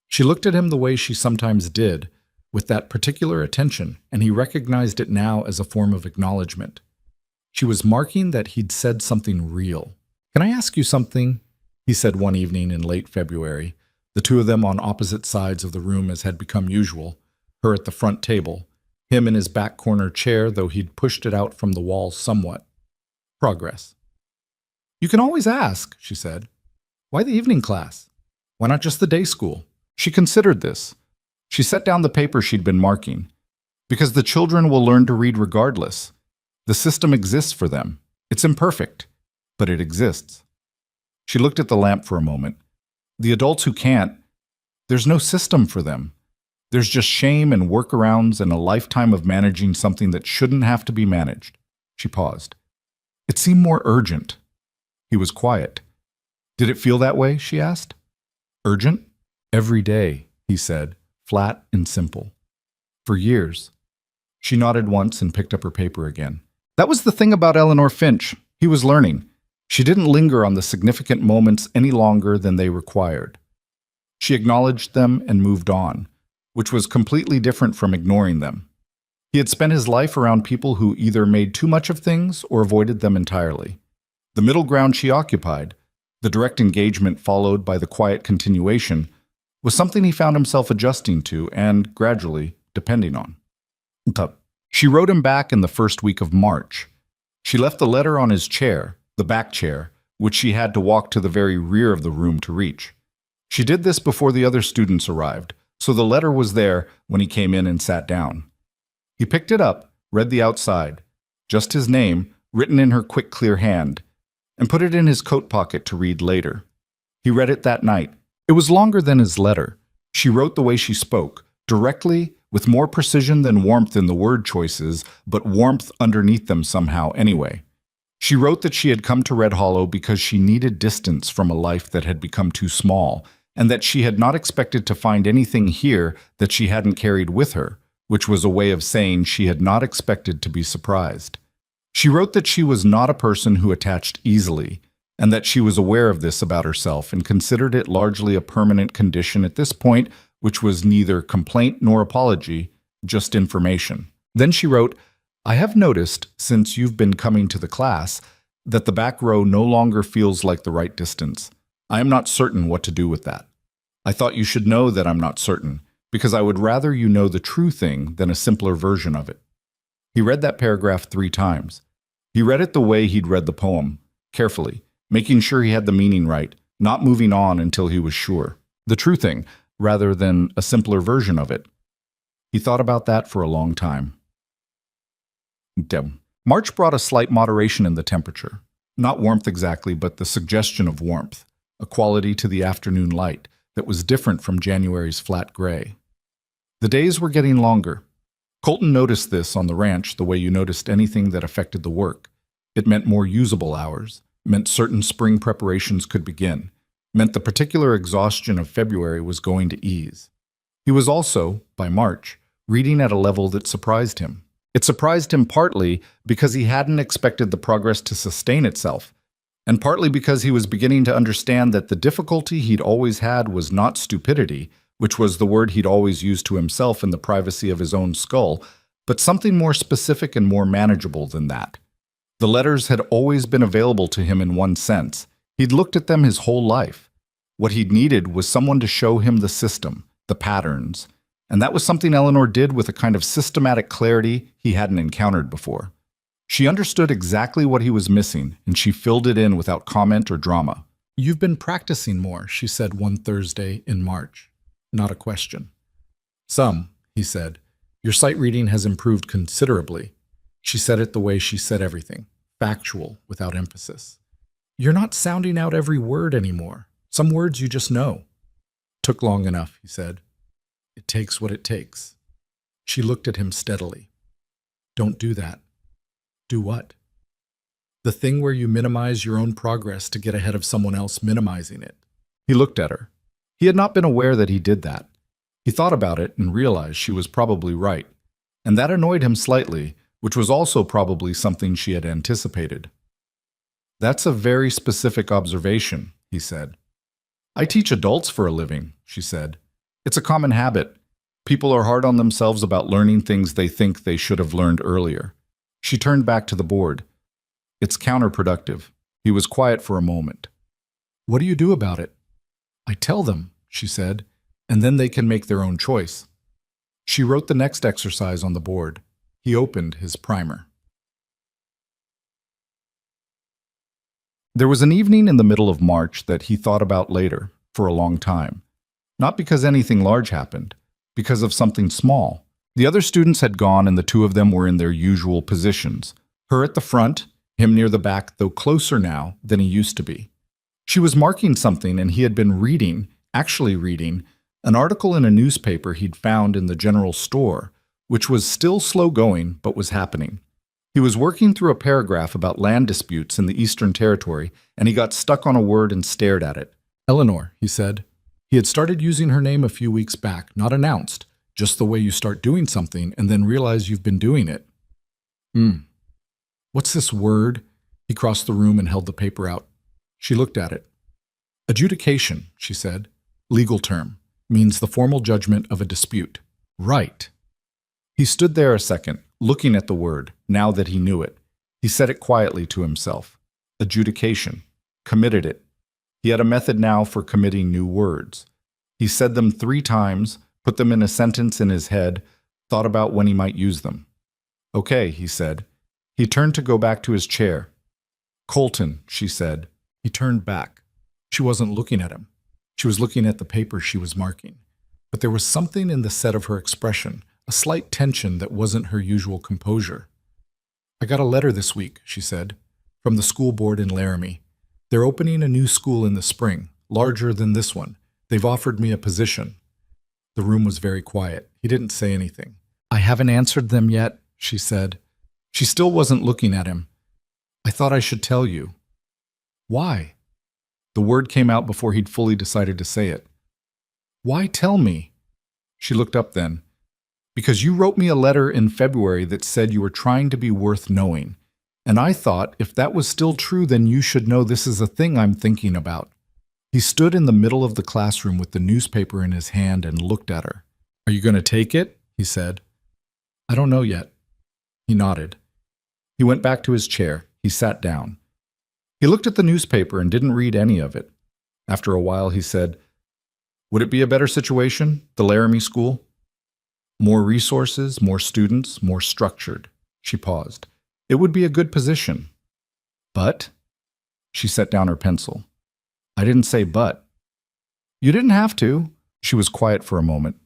She looked at him the way she sometimes did, with that particular attention, and he recognized it now as a form of acknowledgement. She was marking that he'd said something real. "Can I ask you something?" he said one evening in late February, the two of them on opposite sides of the room as had become usual, her at the front table, him in his back corner chair, though he'd pushed it out from the wall somewhat. Progress. "You can always ask," she said. "Why the evening class? Why not just the day school?" She considered this. She set down the paper she'd been marking. "Because the children will learn to read regardless. The system exists for them. It's imperfect, but it exists." She looked at the lamp for a moment. "The adults who can't, there's no system for them. There's just shame and workarounds and a lifetime of managing something that shouldn't have to be managed." She paused. It seemed more urgent. He was quiet. "Did it feel that way?" she asked. "Urgent?" "Every day," he said, flat and simple. "For years." She nodded once and picked up her paper again. That was the thing about Eleanor Finch. He was learning. She didn't linger on the significant moments any longer than they required. She acknowledged them and moved on, which was completely different from ignoring them. He had spent his life around people who either made too much of things or avoided them entirely. The middle ground she occupied, the direct engagement followed by the quiet continuation, was something he found himself adjusting to and, gradually, depending on. She wrote him back in the first week of March. She left the letter on his chair, the back chair, which she had to walk to the very rear of the room to reach. She did this before the other students arrived, so the letter was there when he came in and sat down. He picked it up, read the outside, just his name, written in her quick, clear hand, and put it in his coat pocket to read later. He read it that night. It was longer than his letter. She wrote the way she spoke, directly, with more precision than warmth in the word choices, but warmth underneath them somehow anyway. She wrote that she had come to Red Hollow because she needed distance from a life that had become too small, and that she had not expected to find anything here that she hadn't carried with her, which was a way of saying she had not expected to be surprised. She wrote that she was not a person who attached easily, and that she was aware of this about herself and considered it largely a permanent condition at this point, which was neither complaint nor apology, just information. Then she wrote, "I have noticed, since you've been coming to the class, that the back row no longer feels like the right distance. I am not certain what to do with that. I thought you should know that I'm not certain, because I would rather you know the true thing than a simpler version of it." He read that paragraph 3 times. He read it the way he'd read the poem, carefully, making sure he had the meaning right, not moving on until he was sure. The true thing, rather than a simpler version of it. He thought about that for a long time. March brought a slight moderation in the temperature. Not warmth exactly, but the suggestion of warmth, a quality to the afternoon light that was different from January's flat gray. The days were getting longer. Colton noticed this on the ranch the way you noticed anything that affected the work. It meant more usable hours, meant certain spring preparations could begin, meant the particular exhaustion of February was going to ease. He was also, by March, reading at a level that surprised him. It surprised him partly because he hadn't expected the progress to sustain itself, and partly because he was beginning to understand that the difficulty he'd always had was not stupidity, which was the word he'd always used to himself in the privacy of his own skull, but something more specific and more manageable than that. The letters had always been available to him in one sense. He'd looked at them his whole life. What he'd needed was someone to show him the system, the patterns, and that was something Eleanor did with a kind of systematic clarity he hadn't encountered before. She understood exactly what he was missing, and she filled it in without comment or drama. "You've been practicing more," she said one Thursday in March. Not a question. "Some," he said. "Your sight reading has improved considerably." She said it the way she said everything, factual, without emphasis. "You're not sounding out every word anymore. Some words you just know." "Took long enough," he said. "It takes what it takes." She looked at him steadily. "Don't do that." "Do what?" "The thing where you minimize your own progress to get ahead of someone else minimizing it." He looked at her. He had not been aware that he did that. He thought about it and realized she was probably right, and that annoyed him slightly, which was also probably something she had anticipated. "That's a very specific observation," he said. "I teach adults for a living," she said. "It's a common habit. People are hard on themselves about learning things they think they should have learned earlier." She turned back to the board. "It's counterproductive." He was quiet for a moment. "What do you do about it?" "I tell them," she said, "and then they can make their own choice." She wrote the next exercise on the board. He opened his primer. There was an evening in the middle of March that he thought about later, for a long time. Not because anything large happened, because of something small. The other students had gone and the two of them were in their usual positions. Her at the front, him near the back, though closer now than he used to be. She was marking something and he had been reading, actually reading, an article in a newspaper he'd found in the general store, which was still slow going but was happening. He was working through a paragraph about land disputes in the Eastern Territory and he got stuck on a word and stared at it. "Eleanor," he said. He had started using her name a few weeks back, not announced, just the way you start doing something and then realize you've been doing it. "What's this word?" He crossed the room and held the paper out. She looked at it. "Adjudication," she said. "Legal term. Means the formal judgment of a dispute." "Right." He stood there a second, looking at the word, now that he knew it. He said it quietly to himself. Adjudication. Committed it. He had a method now for committing new words. He said them 3 times, put them in a sentence in his head, thought about when he might use them. "Okay," he said. He turned to go back to his chair. "Colton," she said. He turned back. She wasn't looking at him. She was looking at the paper she was marking. But there was something in the set of her expression, a slight tension that wasn't her usual composure. "I got a letter this week," she said, "from the school board in Laramie. They're opening a new school in the spring, larger than this one. They've offered me a position." The room was very quiet. He didn't say anything. "I haven't answered them yet," she said. She still wasn't looking at him. "I thought I should tell you." "Why?" The word came out before he'd fully decided to say it. "Why tell me?" She looked up then. "Because you wrote me a letter in February that said you were trying to be worth knowing. And I thought if that was still true, then you should know this is a thing I'm thinking about." He stood in the middle of the classroom with the newspaper in his hand and looked at her. "Are you going to take it?" he said. "I don't know yet." He nodded. He went back to his chair. He sat down. He looked at the newspaper and didn't read any of it. After a while, he said, "Would it be a better situation, the Laramie School? More resources, more students, more structured." She paused. "It would be a good position." "But?" She set down her pencil. "I didn't say but." "You didn't have to." She was quiet for a moment.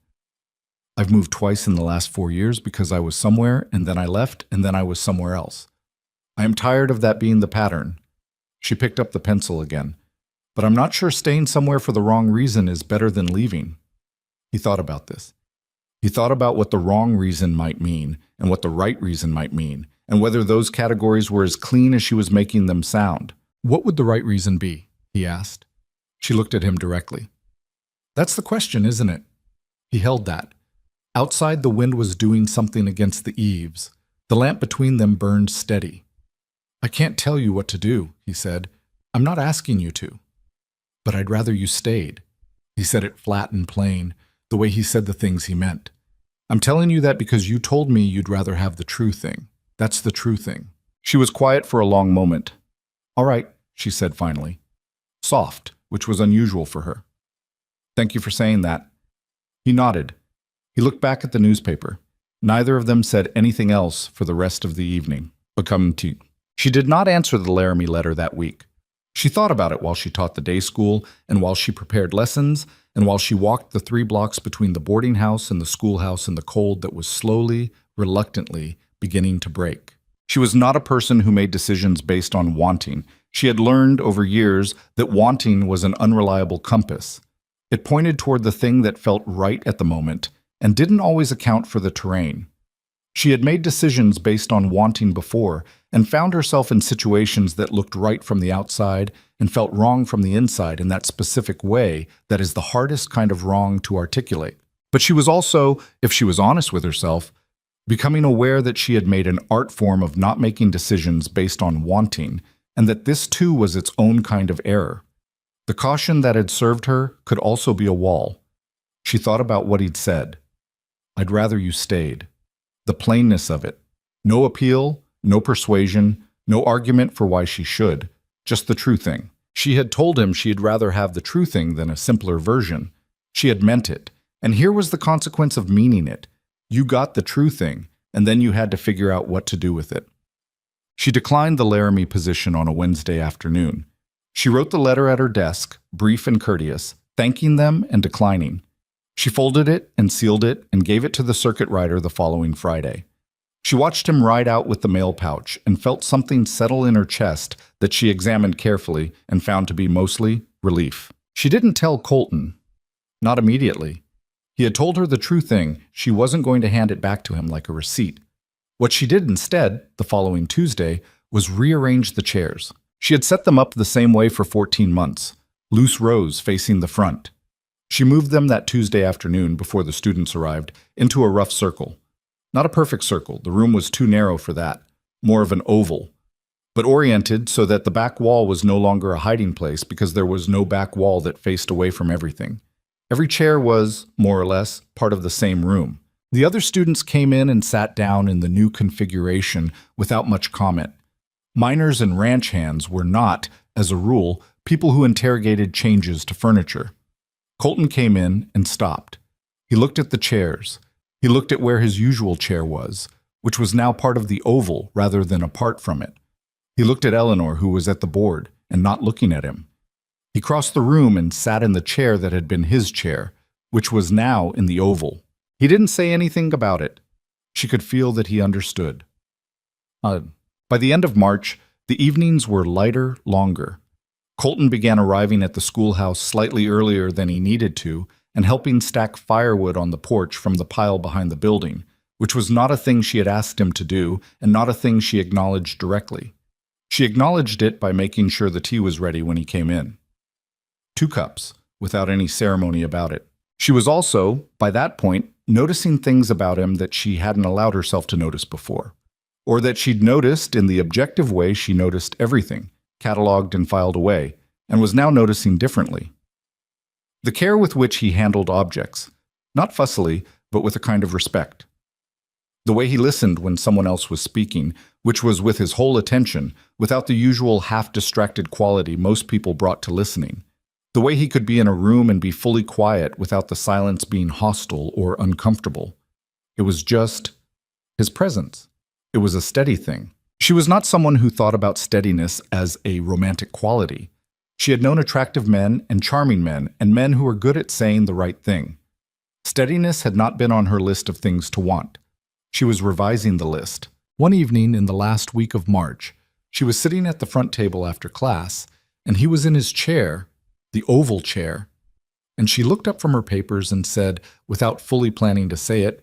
"I've moved twice in the last 4 years because I was somewhere, and then I left, and then I was somewhere else. I am tired of that being the pattern." She picked up the pencil again. "But I'm not sure staying somewhere for the wrong reason is better than leaving." He thought about this. He thought about what the wrong reason might mean, and what the right reason might mean, and whether those categories were as clean as she was making them sound. "What would the right reason be?" he asked. She looked at him directly. "That's the question, isn't it?" He held that. Outside, the wind was doing something against the eaves. The lamp between them burned steady. "I can't tell you what to do," he said. "I'm not asking you to. But I'd rather you stayed." He said it flat and plain, the way he said the things he meant. I'm telling you that because you told me you'd rather have the true thing. That's the true thing. She was quiet for a long moment. All right, she said finally. Soft, which was unusual for her. Thank you for saying that. He nodded. He looked back at the newspaper. Neither of them said anything else for the rest of the evening. Become tea. She did not answer the Laramie letter that week. She thought about it while she taught the day school, and while she prepared lessons, and while she walked the 3 blocks between the boarding house and the schoolhouse in the cold that was slowly, reluctantly beginning to break. She was not a person who made decisions based on wanting. She had learned over years that wanting was an unreliable compass. It pointed toward the thing that felt right at the moment and didn't always account for the terrain. She had made decisions based on wanting before and found herself in situations that looked right from the outside and felt wrong from the inside in that specific way that is the hardest kind of wrong to articulate. But she was also, if she was honest with herself, becoming aware that she had made an art form of not making decisions based on wanting, and that this too was its own kind of error. The caution that had served her could also be a wall. She thought about what he'd said. I'd rather you stayed. The plainness of it. No appeal, no persuasion, no argument for why she should. Just the true thing. She had told him she'd rather have the true thing than a simpler version. She had meant it. And here was the consequence of meaning it. You got the true thing, and then you had to figure out what to do with it. She declined the Laramie position on a Wednesday afternoon. She wrote the letter at her desk, brief and courteous, thanking them and declining. She folded it and sealed it and gave it to the circuit rider the following Friday. She watched him ride out with the mail pouch and felt something settle in her chest that she examined carefully and found to be mostly relief. She didn't tell Colton. Not immediately. He had told her the true thing. She wasn't going to hand it back to him like a receipt. What she did instead, the following Tuesday, was rearrange the chairs. She had set them up the same way for 14 months, loose rows facing the front. She moved them that Tuesday afternoon before the students arrived into a rough circle. Not a perfect circle, the room was too narrow for that, more of an oval, but oriented so that the back wall was no longer a hiding place because there was no back wall that faced away from everything. Every chair was, more or less, part of the same room. The other students came in and sat down in the new configuration without much comment. Miners and ranch hands were not, as a rule, people who interrogated changes to furniture. Colton came in and stopped. He looked at the chairs. He looked at where his usual chair was, which was now part of the oval rather than apart from it. He looked at Eleanor, who was at the board, and not looking at him. He crossed the room and sat in the chair that had been his chair, which was now in the oval. He didn't say anything about it. She could feel that he understood. By the end of March, the evenings were lighter, longer. Colton began arriving at the schoolhouse slightly earlier than he needed to and helping stack firewood on the porch from the pile behind the building, which was not a thing she had asked him to do and not a thing she acknowledged directly. She acknowledged it by making sure the tea was ready when he came in. 2 cups, without any ceremony about it. She was also, by that point, noticing things about him that she hadn't allowed herself to notice before, or that she'd noticed in the objective way she noticed everything, cataloged and filed away, and was now noticing differently. The care with which he handled objects, not fussily, but with a kind of respect. The way he listened when someone else was speaking, which was with his whole attention, without the usual half-distracted quality most people brought to listening. The way he could be in a room and be fully quiet without the silence being hostile or uncomfortable. It was just his presence. It was a steady thing. She was not someone who thought about steadiness as a romantic quality. She had known attractive men and charming men and men who were good at saying the right thing. Steadiness had not been on her list of things to want. She was revising the list. One evening in the last week of March, she was sitting at the front table after class, and he was in his chair, the oval chair, and she looked up from her papers and said, without fully planning to say it,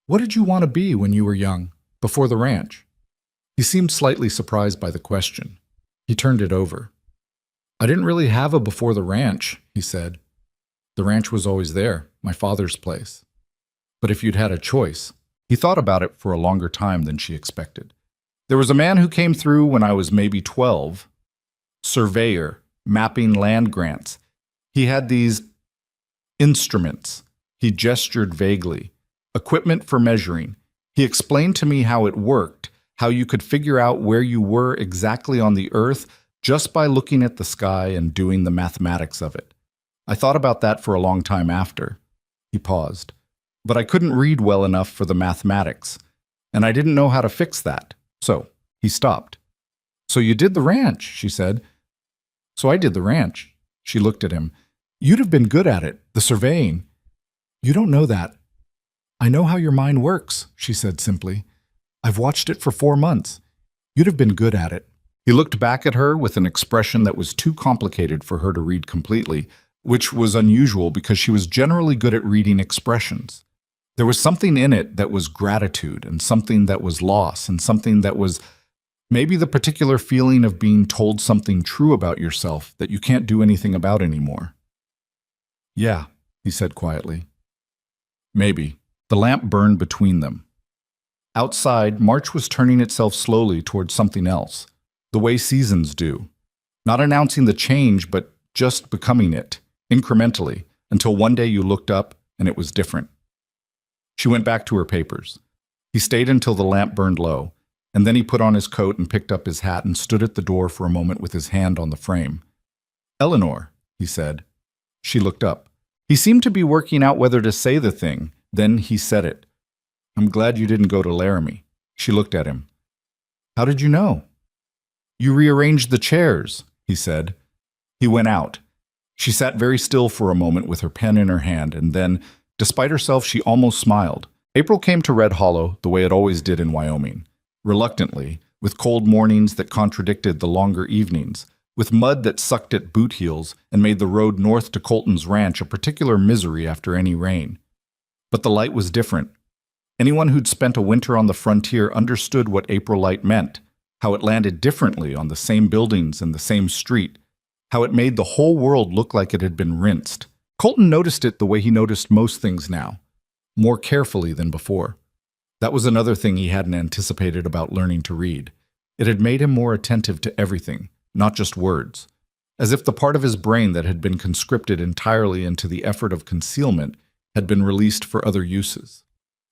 "What did you want to be when you were young, before the ranch?" He seemed slightly surprised by the question. He turned it over. "I didn't really have a before the ranch," he said. "The ranch was always there, my father's place. But if you'd had a choice..." He thought about it for a longer time than she expected. "There was a man who came through when I was maybe 12. Surveyor, mapping land grants. He had these instruments. He gestured vaguely. Equipment for measuring. He explained to me how it worked, how you could figure out where you were exactly on the earth just by looking at the sky and doing the mathematics of it. I thought about that for a long time after. He paused. But I couldn't read well enough for the mathematics, and I didn't know how to fix that. So he stopped. So you did the ranch, she said. So I did the ranch. She looked at him. You'd have been good at it, the surveying. You don't know that. I know how your mind works, she said simply. I've watched it for 4 months. You'd have been good at it. He looked back at her with an expression that was too complicated for her to read completely, which was unusual because she was generally good at reading expressions. There was something in it that was gratitude, and something that was loss, and something that was maybe the particular feeling of being told something true about yourself that you can't do anything about anymore. Yeah, he said quietly. Maybe. The lamp burned between them. Outside, March was turning itself slowly towards something else, the way seasons do. Not announcing the change, but just becoming it, incrementally, until one day you looked up and it was different. She went back to her papers. He stayed until the lamp burned low, and then he put on his coat and picked up his hat and stood at the door for a moment with his hand on the frame. Eleanor, he said. She looked up. He seemed to be working out whether to say the thing. Then he said it. I'm glad you didn't go to Laramie. She looked at him. How did you know? You rearranged the chairs, he said. He went out. She sat very still for a moment with her pen in her hand, and then, despite herself, she almost smiled. April came to Red Hollow the way it always did in Wyoming, reluctantly, with cold mornings that contradicted the longer evenings, with mud that sucked at boot heels and made the road north to Colton's ranch a particular misery after any rain. But the light was different. Anyone who'd spent a winter on the frontier understood what April light meant, how it landed differently on the same buildings and the same street, how it made the whole world look like it had been rinsed. Colton noticed it the way he noticed most things now, more carefully than before. That was another thing he hadn't anticipated about learning to read. It had made him more attentive to everything, not just words, as if the part of his brain that had been conscripted entirely into the effort of concealment had been released for other uses.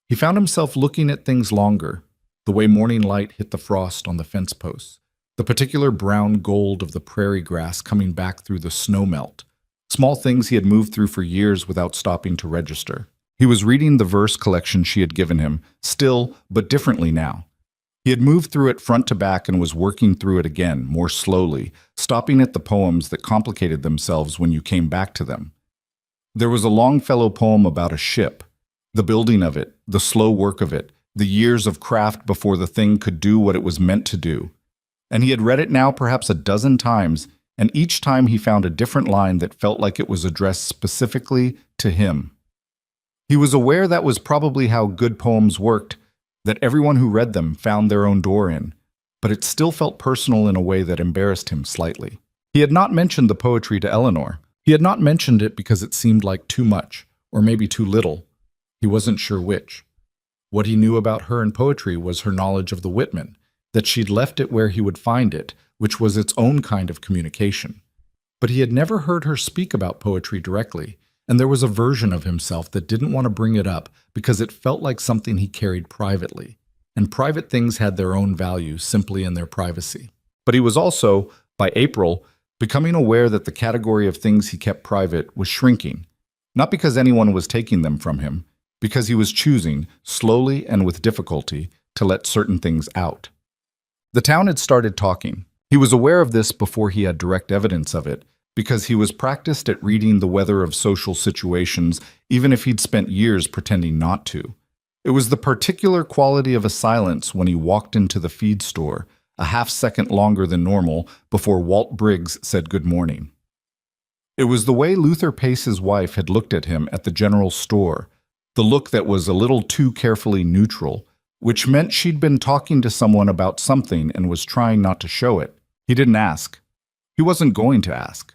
He found himself looking at things longer, the way morning light hit the frost on the fence posts, the particular brown gold of the prairie grass coming back through the snow melt, small things he had moved through for years without stopping to register. He was reading the verse collection she had given him, still, but differently now. He had moved through it front to back and was working through it again, more slowly, stopping at the poems that complicated themselves when you came back to them. There was a Longfellow poem about a ship, the building of it, the slow work of it, the years of craft before the thing could do what it was meant to do. And he had read it now perhaps a dozen times, and each time he found a different line that felt like it was addressed specifically to him. He was aware that was probably how good poems worked, that everyone who read them found their own door in, but it still felt personal in a way that embarrassed him slightly. He had not mentioned the poetry to Eleanor. He had not mentioned it because it seemed like too much, or maybe too little. He wasn't sure which. What he knew about her and poetry was her knowledge of the Whitman, that she'd left it where he would find it, which was its own kind of communication. But he had never heard her speak about poetry directly, and there was a version of himself that didn't want to bring it up because it felt like something he carried privately, and private things had their own value simply in their privacy. But he was also, by April, becoming aware that the category of things he kept private was shrinking, not because anyone was taking them from him, because he was choosing, slowly and with difficulty, to let certain things out. The town had started talking. He was aware of this before he had direct evidence of it, because he was practiced at reading the weather of social situations, even if he'd spent years pretending not to. It was the particular quality of a silence when he walked into the feed store, a half-second longer than normal, before Walt Briggs said good morning. It was the way Luther Pace's wife had looked at him at the general store, the look that was a little too carefully neutral, which meant she'd been talking to someone about something and was trying not to show it. He didn't ask. He wasn't going to ask.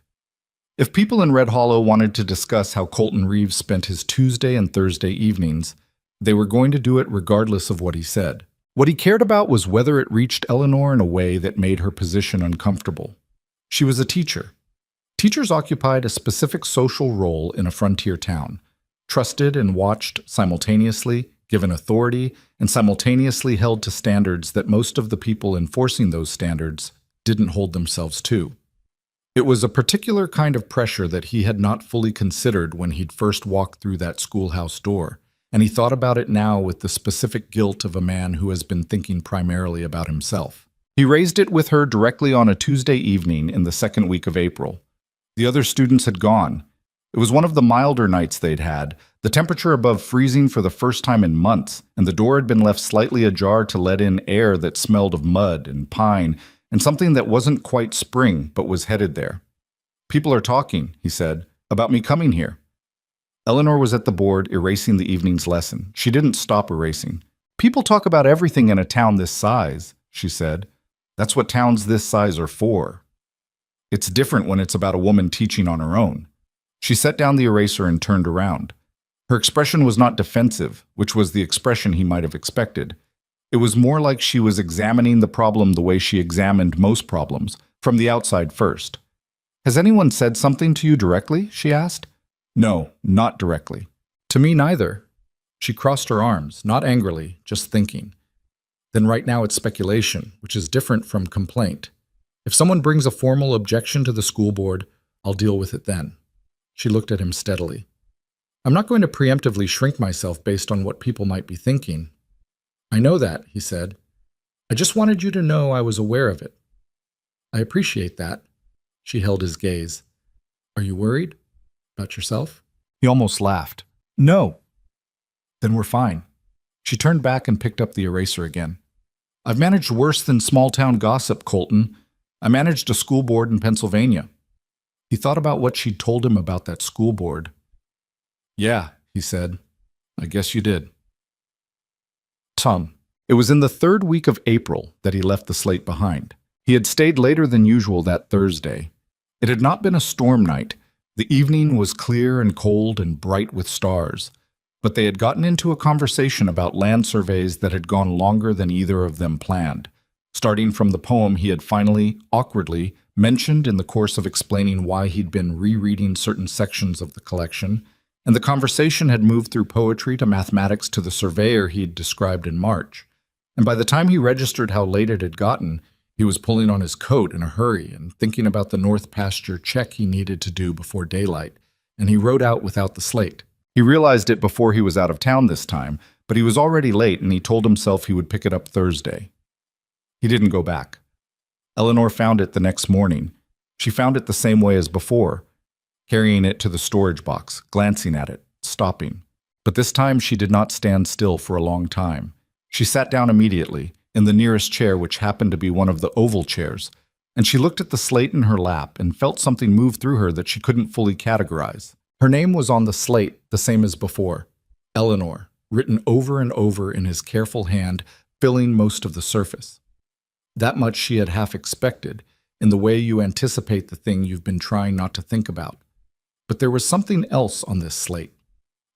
If people in Red Hollow wanted to discuss how Colton Reeves spent his Tuesday and Thursday evenings, they were going to do it regardless of what he said. What he cared about was whether it reached Eleanor in a way that made her position uncomfortable. She was a teacher. Teachers occupied a specific social role in a frontier town. trusted and watched simultaneously, given authority, and simultaneously held to standards that most of the people enforcing those standards didn't hold themselves to. It was a particular kind of pressure that he had not fully considered when he'd first walked through that schoolhouse door, and he thought about it now with the specific guilt of a man who has been thinking primarily about himself. He raised it with her directly on a Tuesday evening in the second week of April. The other students had gone. It was one of the milder nights they'd had, the temperature above freezing for the first time in months, and the door had been left slightly ajar to let in air that smelled of mud and pine and something that wasn't quite spring but was headed there. "People are talking," he said, "about me coming here." Eleanor was at the board erasing the evening's lesson. She didn't stop erasing. "People talk about everything in a town this size," she said. "That's what towns this size are for. It's different when it's about a woman teaching on her own." She set down the eraser and turned around. Her expression was not defensive, which was the expression he might have expected. It was more like she was examining the problem the way she examined most problems, from the outside first. "Has anyone said something to you directly?" she asked. "No, not directly." "To me neither." She crossed her arms, not angrily, just thinking. "Then right now it's speculation, which is different from complaint. If someone brings a formal objection to the school board, I'll deal with it then." She looked at him steadily. "I'm not going to preemptively shrink myself based on what people might be thinking." "I know that," he said. "I just wanted you to know I was aware of it." "I appreciate that." She held his gaze. "Are you worried? About yourself?" He almost laughed. "No." "Then we're fine." She turned back and picked up the eraser again. "I've managed worse than small-town gossip, Colton. I managed a school board in Pennsylvania." He thought about what she'd told him about that school board. "Yeah," he said. "I guess you did." It was in the third week of April that he left the slate behind. He had stayed later than usual that Thursday. It had not been a storm night. The evening was clear and cold and bright with stars. But they had gotten into a conversation about land surveys that had gone longer than either of them planned, starting from the poem he had finally, awkwardly, mentioned in the course of explaining why he'd been rereading certain sections of the collection, and the conversation had moved through poetry to mathematics to the surveyor he'd described in March. And by the time he registered how late it had gotten, he was pulling on his coat in a hurry and thinking about the North Pasture check he needed to do before daylight, and he rode out without the slate. He realized it before he was out of town this time, but he was already late and he told himself he would pick it up Thursday. He didn't go back. Eleanor found it the next morning. She found it the same way as before, carrying it to the storage box, glancing at it, stopping. But this time she did not stand still for a long time. She sat down immediately, in the nearest chair, which happened to be one of the oval chairs, and she looked at the slate in her lap and felt something move through her that she couldn't fully categorize. Her name was on the slate, the same as before, Eleanor, written over and over in his careful hand, filling most of the surface. That much she had half expected, in the way you anticipate the thing you've been trying not to think about. But there was something else on this slate.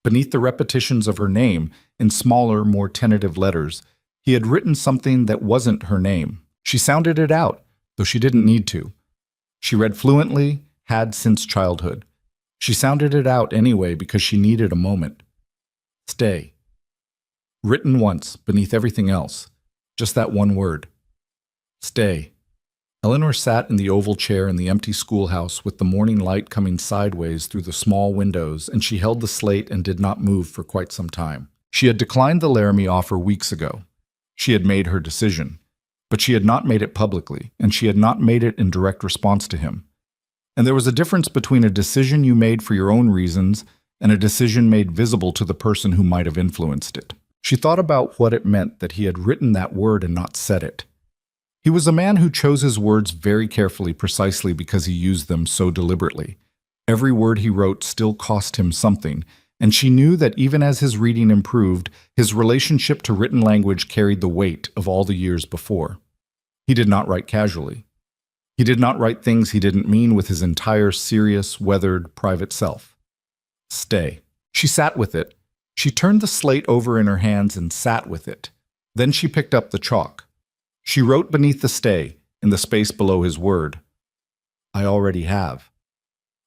Beneath the repetitions of her name, in smaller, more tentative letters, he had written something that wasn't her name. She sounded it out, though she didn't need to. She read fluently, had since childhood. She sounded it out anyway because she needed a moment. Stay. Written once, beneath everything else. Just that one word. Stay. Eleanor sat in the oval chair in the empty schoolhouse with the morning light coming sideways through the small windows, and she held the slate and did not move for quite some time. She had declined the Laramie offer weeks ago. She had made her decision. But she had not made it publicly, and she had not made it in direct response to him. And there was a difference between a decision you made for your own reasons and a decision made visible to the person who might have influenced it. She thought about what it meant that he had written that word and not said it. He was a man who chose his words very carefully precisely because he used them so deliberately. Every word he wrote still cost him something, and she knew that even as his reading improved, his relationship to written language carried the weight of all the years before. He did not write casually. He did not write things he didn't mean with his entire serious, weathered, private self. Stay. She sat with it. She turned the slate over in her hands and sat with it. Then she picked up the chalk. She wrote beneath the stay, in the space below his word, I already have.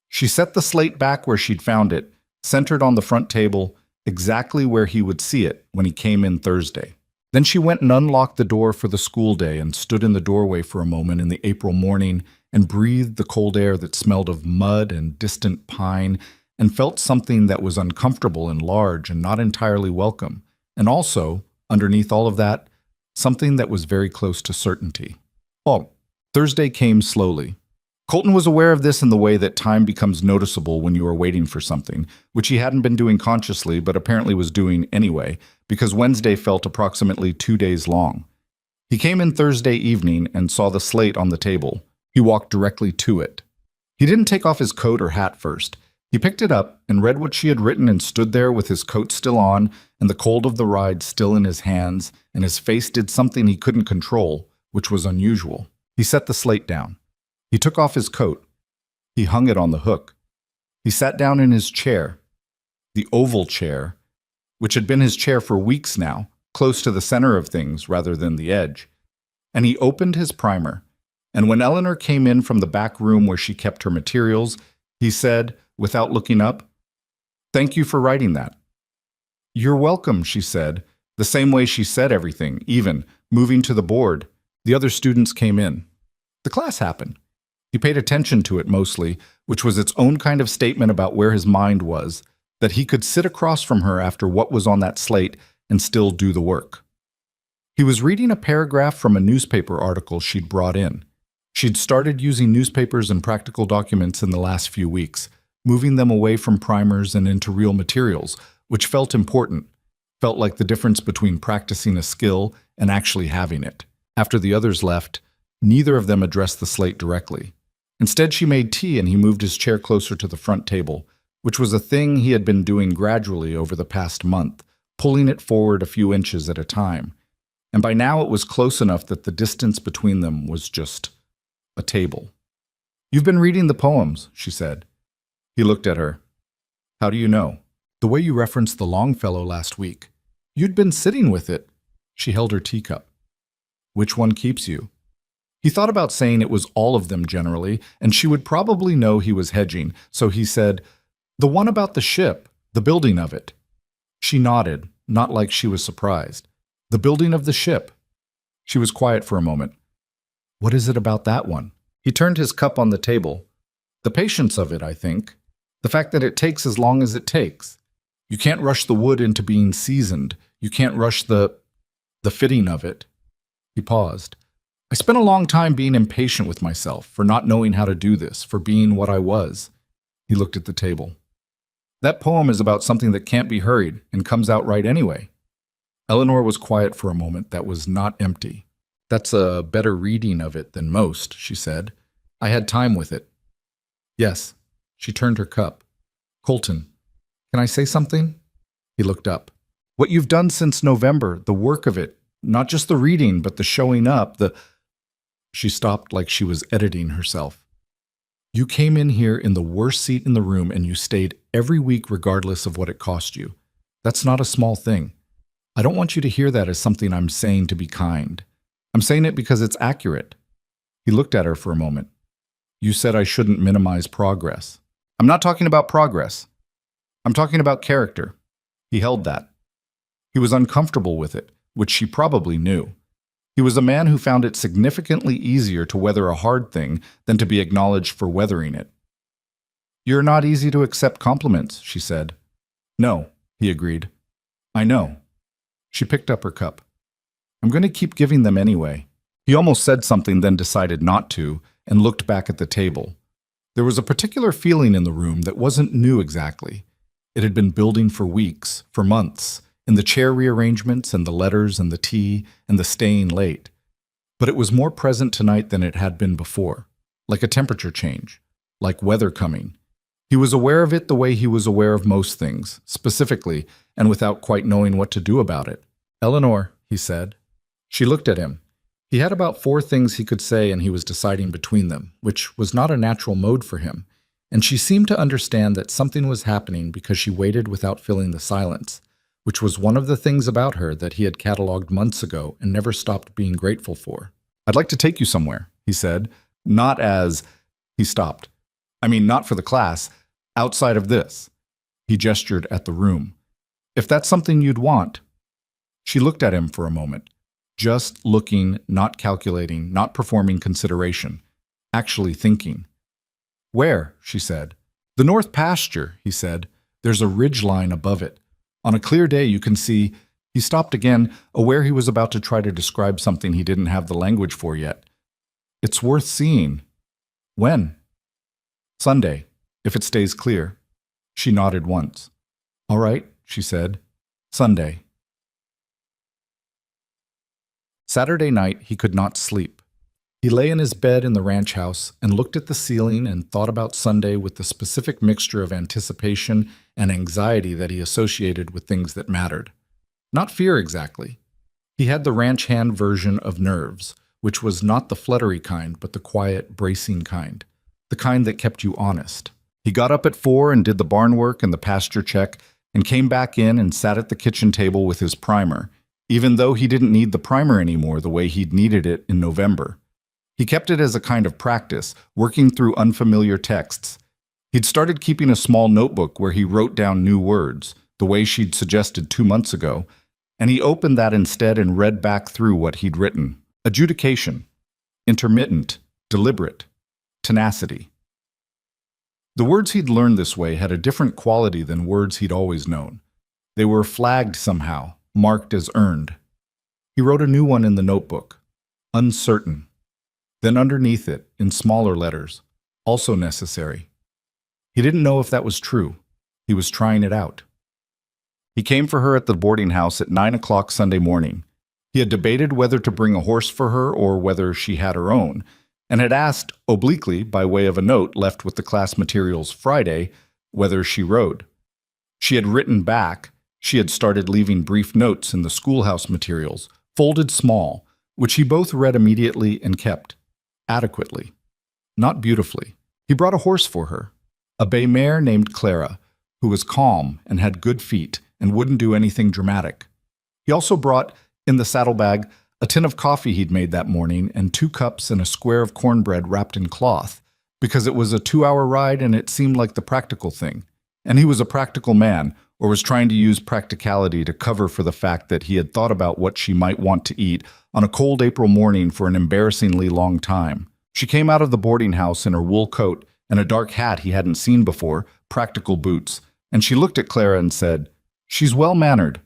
She set the slate back where she'd found it, centered on the front table, exactly where he would see it when he came in Thursday. Then she went and unlocked the door for the school day and stood in the doorway for a moment in the April morning and breathed the cold air that smelled of mud and distant pine and felt something that was uncomfortable and large and not entirely welcome. And also, underneath all of that, something that was very close to certainty. Well, Thursday came slowly. Colton was aware of this in the way that time becomes noticeable when you are waiting for something, which he hadn't been doing consciously but apparently was doing anyway, because Wednesday felt approximately 2 days long. He came in Thursday evening and saw the slate on the table. He walked directly to it. He didn't take off his coat or hat first. He picked it up and read what she had written and stood there with his coat still on and the cold of the ride still in his hands, and his face did something he couldn't control, which was unusual. He set the slate down. He took off his coat. He hung it on the hook. He sat down in his chair, the oval chair, which had been his chair for weeks now, close to the center of things rather than the edge. And he opened his primer. And when Eleanor came in from the back room where she kept her materials, he said, without looking up, "Thank you for writing that." "You're welcome," she said, the same way she said everything, even moving to the board. The other students came in. The class happened. He paid attention to it mostly, which was its own kind of statement about where his mind was, that he could sit across from her after what was on that slate and still do the work. He was reading a paragraph from a newspaper article she'd brought in. She'd started using newspapers and practical documents in the last few weeks, moving them away from primers and into real materials, which felt important, felt like the difference between practicing a skill and actually having it. After the others left, neither of them addressed the slate directly. Instead, she made tea and he moved his chair closer to the front table, which was a thing he had been doing gradually over the past month, pulling it forward a few inches at a time. And by now it was close enough that the distance between them was just a table. "You've been reading the poems," she said. He looked at her. "How do you know?" "The way you referenced the Longfellow last week. You'd been sitting with it." She held her teacup. "Which one keeps you?" He thought about saying it was all of them generally, and she would probably know he was hedging, so he said, "The one about the ship, the building of it." She nodded, not like she was surprised. "The building of the ship." She was quiet for a moment. "What is it about that one?" He turned his cup on the table. "The patience of it, I think. The fact that it takes as long as it takes. You can't rush the wood into being seasoned. You can't rush the fitting of it." He paused. "I spent a long time being impatient with myself for not knowing how to do this, for being what I was." He looked at the table. "That poem is about something that can't be hurried and comes out right anyway." Eleanor was quiet for a moment that was not empty. "That's a better reading of it than most," she said. "I had time with it." "Yes." She turned her cup. "Colton, can I say something?" He looked up. "What you've done since November, the work of it, not just the reading, but the showing up, She stopped like she was editing herself. "You came in here in the worst seat in the room and you stayed every week regardless of what it cost you. That's not a small thing. I don't want you to hear that as something I'm saying to be kind. I'm saying it because it's accurate." He looked at her for a moment. "You said I shouldn't minimize progress." "I'm not talking about progress. I'm talking about character." He held that. He was uncomfortable with it, which she probably knew. He was a man who found it significantly easier to weather a hard thing than to be acknowledged for weathering it. "You're not easy to accept compliments," she said. "No," he agreed. "I know." She picked up her cup. "I'm going to keep giving them anyway." He almost said something, then decided not to, and looked back at the table. There was a particular feeling in the room that wasn't new exactly. It had been building for weeks, for months, in the chair rearrangements and the letters and the tea and the staying late. But it was more present tonight than it had been before, like a temperature change, like weather coming. He was aware of it the way he was aware of most things, specifically, and without quite knowing what to do about it. "Eleanor," he said. She looked at him. He had about 4 things he could say and he was deciding between them, which was not a natural mode for him, and she seemed to understand that something was happening because she waited without filling the silence, which was one of the things about her that he had cataloged months ago and never stopped being grateful for. "I'd like to take you somewhere," he said, not as... He stopped. "I mean, not for the class, outside of this." He gestured at the room. "If that's something you'd want." She looked at him for a moment. Just looking, not calculating, not performing consideration. Actually thinking. "Where?" she said. "The north pasture," he said. "There's a ridge line above it. On a clear day you can see—" He stopped again, aware he was about to try to describe something he didn't have the language for yet. "It's worth seeing." "When?" "Sunday, if it stays clear." She nodded once. "All right," she said. "Sunday." Saturday night he could not sleep. He lay in his bed in the ranch house and looked at the ceiling and thought about Sunday with the specific mixture of anticipation and anxiety that he associated with things that mattered. Not fear exactly. He had the ranch hand version of nerves, which was not the fluttery kind, but the quiet, bracing kind. The kind that kept you honest. He got up at 4 and did the barn work and the pasture check, and came back in and sat at the kitchen table with his primer, even though he didn't need the primer anymore the way he'd needed it in November. He kept it as a kind of practice, working through unfamiliar texts. He'd started keeping a small notebook where he wrote down new words, the way she'd suggested 2 months ago, and he opened that instead and read back through what he'd written. Adjudication. Intermittent. Deliberate. Tenacity. The words he'd learned this way had a different quality than words he'd always known. They were flagged somehow, marked as earned. He wrote a new one in the notebook. Uncertain. Then underneath it, in smaller letters, also necessary. He didn't know if that was true. He was trying it out. He came for her at the boarding house at 9 o'clock Sunday morning. He had debated whether to bring a horse for her or whether she had her own, and had asked, obliquely, by way of a note left with the class materials Friday, whether she rode. She had written back. She had started leaving brief notes in the schoolhouse materials, folded small, which he both read immediately and kept. Adequately. Not beautifully. He brought a horse for her. A bay mare named Clara, who was calm and had good feet and wouldn't do anything dramatic. He also brought, in the saddlebag, a tin of coffee he'd made that morning and 2 cups and a square of cornbread wrapped in cloth, because it was a 2-hour ride and it seemed like the practical thing. And he was a practical man, or was trying to use practicality to cover for the fact that he had thought about what she might want to eat on a cold April morning for an embarrassingly long time. She came out of the boarding house in her wool coat and a dark hat he hadn't seen before, practical boots, and she looked at Clara and said, "She's well-mannered."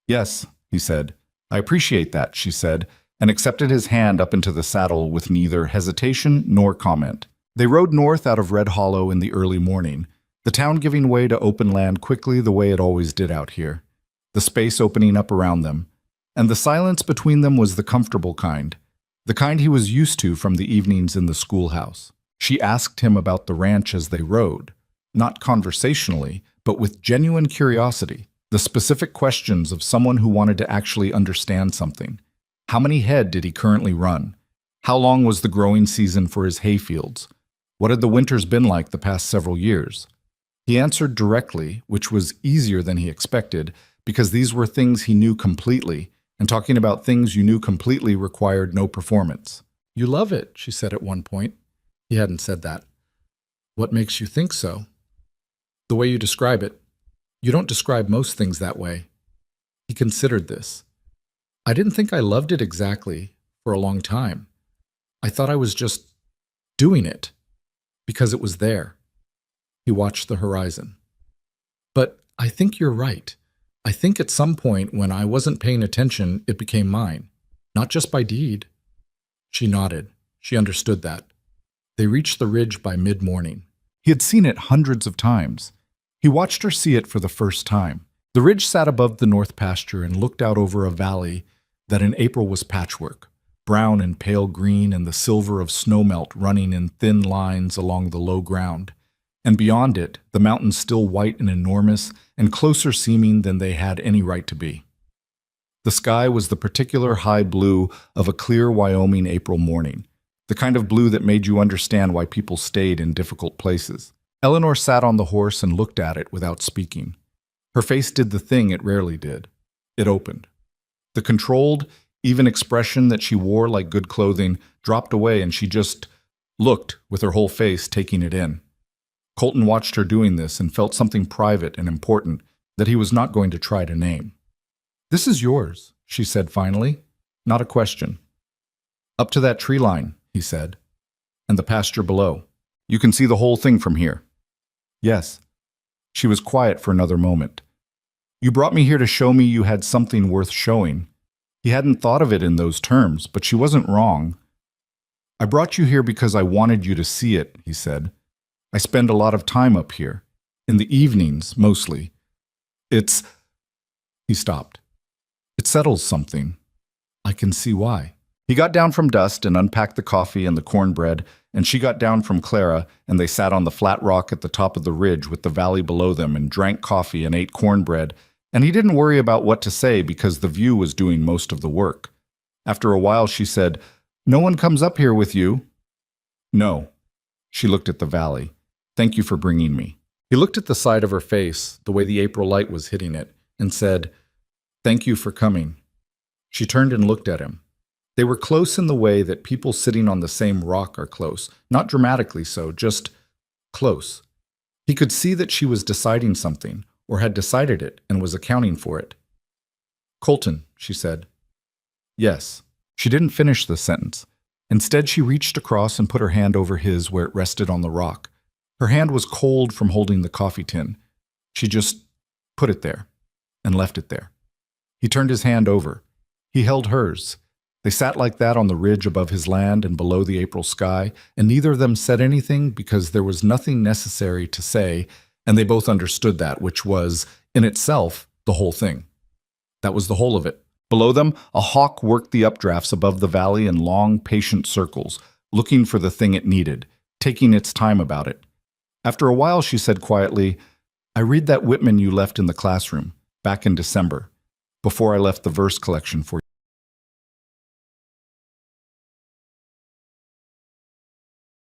"Yes," he said. "I appreciate that," she said, and accepted his hand up into the saddle with neither hesitation nor comment. They rode north out of Red Hollow in the early morning, the town giving way to open land quickly the way it always did out here, the space opening up around them, and the silence between them was the comfortable kind, the kind he was used to from the evenings in the schoolhouse. She asked him about the ranch as they rode, not conversationally, but with genuine curiosity, the specific questions of someone who wanted to actually understand something. How many head did he currently run? How long was the growing season for his hayfields? What had the winters been like the past several years? He answered directly, which was easier than he expected, because these were things he knew completely, and talking about things you knew completely required no performance. "You love it," she said at one point. He hadn't said that. "What makes you think so?" "The way you describe it. You don't describe most things that way." He considered this. "I didn't think I loved it exactly for a long time. I thought I was just doing it because it was there." He watched the horizon. "But I think you're right. I think at some point when I wasn't paying attention, it became mine. Not just by deed." She nodded. She understood that. They reached the ridge by mid-morning. He had seen it hundreds of times. He watched her see it for the first time. The ridge sat above the north pasture and looked out over a valley that in April was patchwork, brown and pale green and the silver of snowmelt running in thin lines along the low ground. And beyond it, the mountains still white and enormous and closer seeming than they had any right to be. The sky was the particular high blue of a clear Wyoming April morning, the kind of blue that made you understand why people stayed in difficult places. Eleanor sat on the horse and looked at it without speaking. Her face did the thing it rarely did. It opened. The controlled, even expression that she wore like good clothing dropped away and she just looked with her whole face, taking it in. Colton watched her doing this and felt something private and important that he was not going to try to name. "This is yours," she said finally, not a question. "Up to that tree line," he said, "and the pasture below. You can see the whole thing from here." "Yes." She was quiet for another moment. "You brought me here to show me you had something worth showing." He hadn't thought of it in those terms, but she wasn't wrong. "I brought you here because I wanted you to see it," he said. "I spend a lot of time up here, in the evenings, mostly. It's—" He stopped. "It settles something. I can see why." He got down from dust and unpacked the coffee and the cornbread, and she got down from Clara, and they sat on the flat rock at the top of the ridge with the valley below them and drank coffee and ate cornbread, and he didn't worry about what to say because the view was doing most of the work. After a while she said, "No one comes up here with you?" "No." She looked at the valley. "Thank you for bringing me." He looked at the side of her face, the way the April light was hitting it, and said, "Thank you for coming." She turned and looked at him. They were close in the way that people sitting on the same rock are close, not dramatically so, just close. He could see that she was deciding something, or had decided it and was accounting for it. "Colton," she said. "Yes." She didn't finish the sentence. Instead, she reached across and put her hand over his where it rested on the rock. Her hand was cold from holding the coffee tin. She just put it there and left it there. He turned his hand over. He held hers. They sat like that on the ridge above his land and below the April sky, and neither of them said anything because there was nothing necessary to say, and they both understood that, which was, in itself, the whole thing. That was the whole of it. Below them, a hawk worked the updrafts above the valley in long, patient circles, looking for the thing it needed, taking its time about it. After a while, she said quietly, "I read that Whitman you left in the classroom, back in December, before I left the verse collection for you."